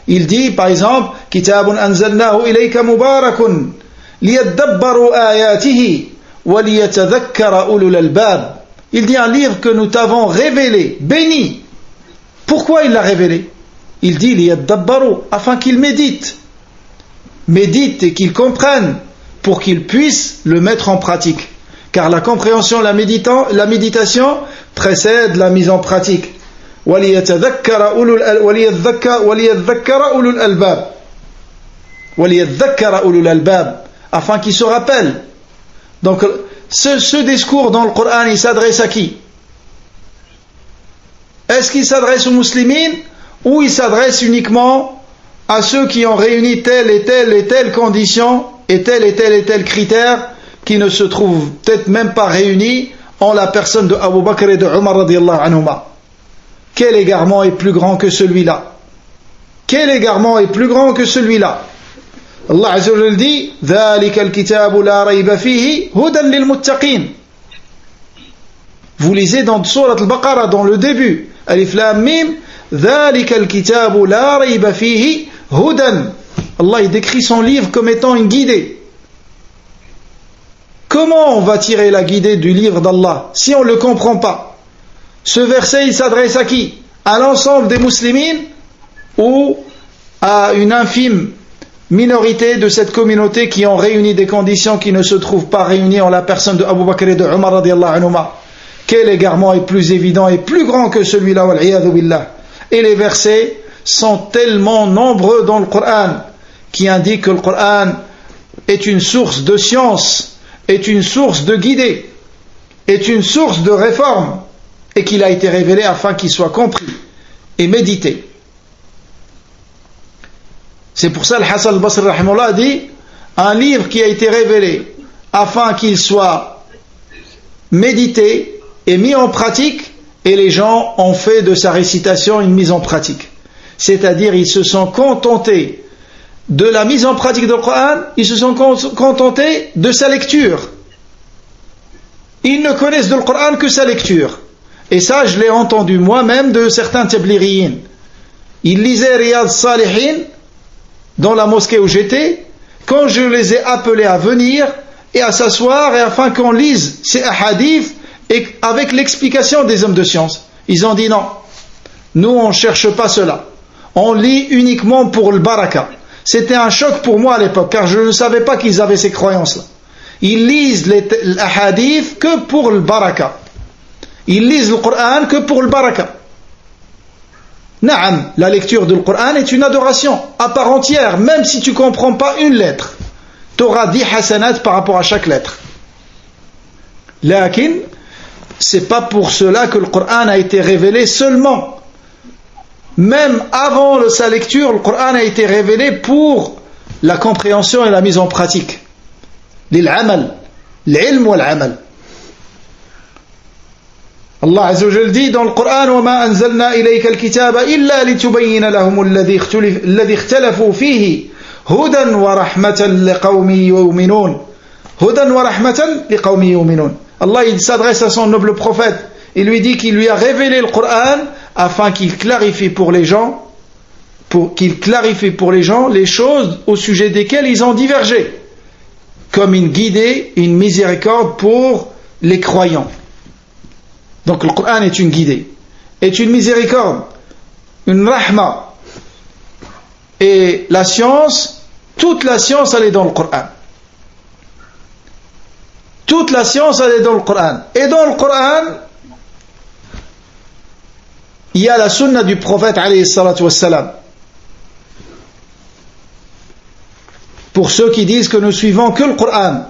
Il dit par exemple Kitabun anzalnahu ilayka mubarakun liyadabbaru ayatihi wa liyatadhakkara ulul albab. Il dit un livre que nous t'avons révélé, béni. Pourquoi il l'a révélé? Il dit liyadabbaru, afin qu'ils méditent et qu'ils comprennent, pour qu'ils puissent le mettre en pratique. Car la compréhension, la méditation précède la mise en pratique. وَلِيَذَّكَّرَ أُولُو الْأَلْبَابِ, afin qu'ils se rappellent. Donc ce discours dans le Coran, il s'adresse à qui? Est-ce qu'il s'adresse aux musulmans ou il s'adresse uniquement à ceux qui ont réuni telle et telle condition et tel critère qui ne se trouvent peut-être même pas réunis en la personne de Abu Bakr et de Omar radiyallahu anhuma? Quel égarement est plus grand que celui-là? Quel égarement est plus grand que celui-là? Allah Azza wa Jalla dit ذَلِكَ الْكِتَابُ لَا رَيْبَ فِيهِ هُدًى لِلْمُتَّقِينَ. Vous lisez dans Surat al-Baqarah, dans le début, Alif Lam Mim, ذَلِكَ الْكِتَابُ لَا رَيْبَ فِيهِ هُدًى. Allah il décrit son livre comme étant une guidée. Comment on va tirer la guidée du livre d'Allah si on ne le comprend pas? Ce verset il s'adresse à qui? À l'ensemble des musulmans ou à une infime minorité de cette communauté qui ont réuni des conditions qui ne se trouvent pas réunies en la personne de Abu Bakr et de Omar radiallahu anhuma. Quel égarement est plus évident et plus grand que celui-là, wal-'iyadhu billah. Et les versets sont tellement nombreux dans le Coran qui indiquent que le Coran est une source de science, est une source de guidée, est une source de réforme, et qu'il a été révélé afin qu'il soit compris et médité. C'est pour ça que Hassan al-Basri rahimahullah a dit un livre qui a été révélé afin qu'il soit médité et mis en pratique, et les gens ont fait de sa récitation une mise en pratique. C'est-à-dire ils se sont contentés de la mise en pratique du Coran, ils se sont contentés de sa lecture. Ils ne connaissent de le Coran que sa lecture. Et ça, je l'ai entendu moi-même de certains tablighiyyin. Ils lisaient Riyad Salihin dans la mosquée où j'étais, quand je les ai appelés à venir et à s'asseoir et afin qu'on lise ces hadiths et avec l'explication des hommes de science. Ils ont dit non, nous on ne cherche pas cela. On lit uniquement pour le baraka. C'était un choc pour moi à l'époque, car je ne savais pas qu'ils avaient ces croyances-là. Ils lisent les hadiths que pour le baraka. Ils lisent le Coran que pour le baraka. Naam, la lecture du Coran est une adoration à part entière, même si tu ne comprends pas une lettre. Tu auras 10 hasanat par rapport à chaque lettre. Lakin, c'est pas pour cela que le Coran a été révélé seulement. Même avant sa lecture, le Coran a été révélé pour la compréhension et la mise en pratique. L'il'amal, l'ilm wa l'amal. Allah Azza wa Jalla dit dans le Coran وَمَا أَنزَلْنَا إِلَيْكَ الْكِتَابَ إِلَّا لِتُبَيِّنَ لَهُمُ الَّذِي اخْتَلَفُوا فِيهِ هُدًى وَرَحْمَةً لِقَوْمٍ يُؤْمِنُونَ هُدًى وَرَحْمَةً لِقَوْمٍ يُؤْمِنُونَ. Allah il s'adresse à son noble prophète. Il lui dit qu'il lui a révélé le Coran afin qu'il clarifie pour les gens les choses au sujet desquelles ils ont divergé, comme une guidée, une miséricorde pour les croyants. Donc le Coran est une guidée, est une miséricorde, une rahma. Et la science, toute la science elle est dans le Coran. Toute la science elle est dans le Coran. Et dans le Coran, il y a la sunna du prophète alayhi salatu wassalam. Pour ceux qui disent que nous suivons que le Coran,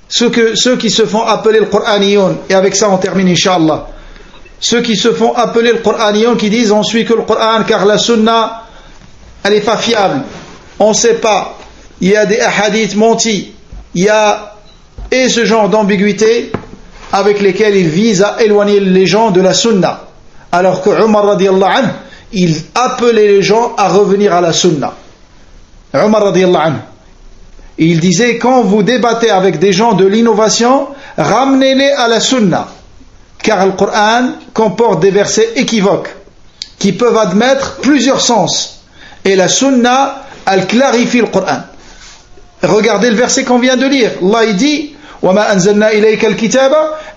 ceux qui se font appeler le Qur'aniyon, et avec ça on termine Inch'Allah, ceux qui se font appeler le Qur'aniyon, qui disent on suit que le Coran car la sunna elle n'est pas fiable, on ne sait pas, il y a des hadiths mentis, il y a et ce genre d'ambiguïté avec lesquels ils visent à éloigner les gens de la sunna, alors que Omar radiallahu anhu il appelait les gens à revenir à la sunna. Omar radiallahu anhu il disait quand vous débattez avec des gens de l'innovation, ramenez-les à la sunna, car le Coran comporte des versets équivoques qui peuvent admettre plusieurs sens, et la sunna elle clarifie le Coran. Regardez le verset qu'on vient de lire. Allah il dit وَمَا أَنزَلْنَا إِلَيْكَ الْكِتَابَ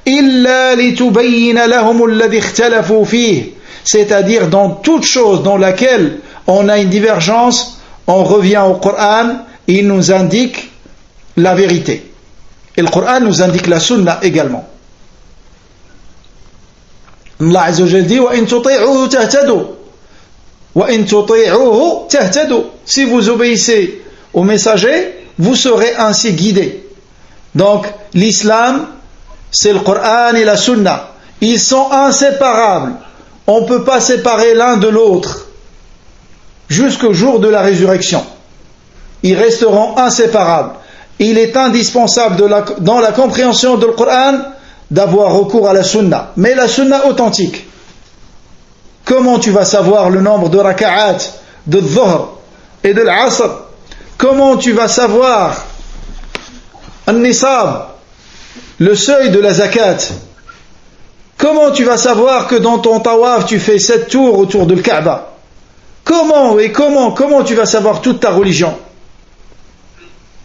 إِلَّا لِتُبَيِّنَ لَهُمُ الَّذِي اخْتَلَفُوا فِيهِ. C'est-à-dire dans toute chose dans laquelle on a une divergence, on revient au Coran, il nous indique la vérité. Et le Coran nous indique la sunna également. Allah Azza wa Jalla dit وَإِن تُطِيعُوهُ تَهْتَدُوا وَإِن تُطِيعُوهُ تَهْتَدُوا. Si vous obéissez au messager, vous serez ainsi guidés. Donc l'islam c'est le Coran et la sunna, ils sont inséparables, on ne peut pas séparer l'un de l'autre jusqu'au jour de la résurrection, ils resteront inséparables. Il est indispensable dans la compréhension du Coran d'avoir recours à la sunna, mais la sunna authentique. Comment tu vas savoir le nombre de raka'at de dhuhr et de l'asr? Comment tu vas savoir An-Nisab, le seuil de la zakat? Comment tu vas savoir que dans ton tawaf tu fais 7 tours autour de Kaaba? Comment tu vas savoir toute ta religion?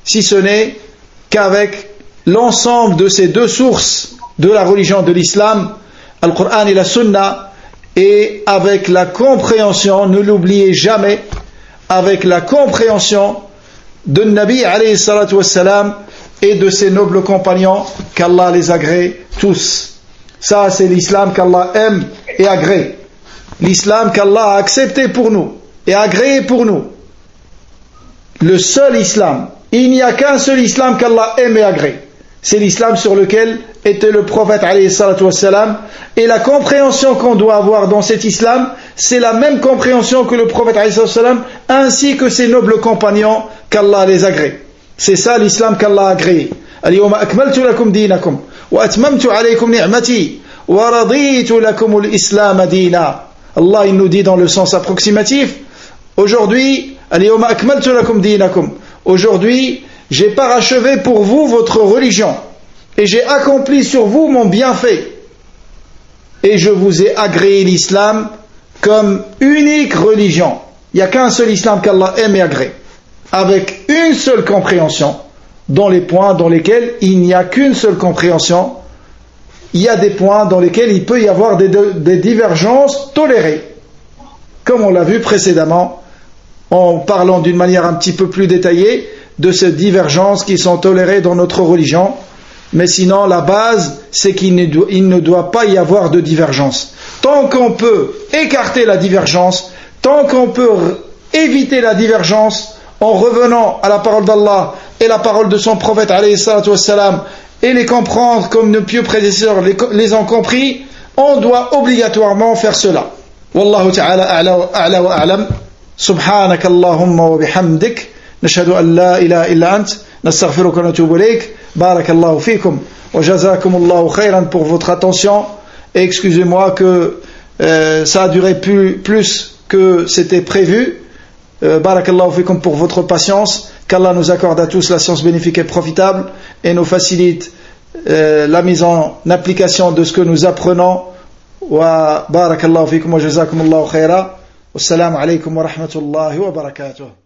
Si ce n'est qu'avec l'ensemble de ces deux sources de la religion de l'islam, Al-Qur'an et la Sunna, et avec la compréhension, ne l'oubliez jamais, avec la compréhension de Nabi alayhi salatu wassalam et de ses nobles compagnons, qu'Allah les agrée tous. Ça, c'est l'islam qu'Allah aime et agrée. L'islam qu'Allah a accepté pour nous et agréé pour nous. Le seul islam. Il n'y a qu'un seul islam qu'Allah aime et agrée. C'est l'islam sur lequel était le prophète alayhi salatu wassalam. Et la compréhension qu'on doit avoir dans cet islam, c'est la même compréhension que le prophète alayhi salatu wassalam, ainsi que ses nobles compagnons, qu'Allah les agrée. C'est ça l'islam qu'Allah a agréé. Al-yawma akmaltu lakum dinakum wa atmamtu alaykum ni'mati wa raditu lakum al-islam dina. Allah il nous dit dans le sens approximatif, aujourd'hui, al-yawma akmaltu lakum dinakum. Aujourd'hui, j'ai parachevé pour vous votre religion et j'ai accompli sur vous mon bienfait et je vous ai agréé l'islam comme unique religion. Il n'y a qu'un seul islam qu'Allah aime et agrée, avec une seule compréhension, dans les points dans lesquels il n'y a qu'une seule compréhension. Il y a des points dans lesquels il peut y avoir des divergences tolérées, comme on l'a vu précédemment, en parlant d'une manière un petit peu plus détaillée de ces divergences qui sont tolérées dans notre religion. Mais sinon, la base, c'est qu'il ne doit pas y avoir de divergence. Tant qu'on peut écarter la divergence, tant qu'on peut éviter la divergence, en revenant à la parole d'Allah et la parole de son prophète alayhi salatu wassalam, et les comprendre comme nos pieux prédécesseurs les ont compris, on doit obligatoirement faire cela. Wallahu ta'ala a'la wa a'lam. Subhanaka Allahumma wa bihamdik. نشهد أن لا إله إلا أنت نستغفرك ونتوب إليك بارك الله فيكم وجزاكم الله خيرا pour votre attention et excusez-moi que ça a duré plus que c'était prévu. بارك الله فيكم pour votre patience, qu'Allah nous accorde à tous la science bénéfique et profitable et nous facilite la mise en application de ce que nous apprenons. وبارك الله فيكم وجزاكم الله خيرا والسلام عليكم ورحمة الله وبركاته.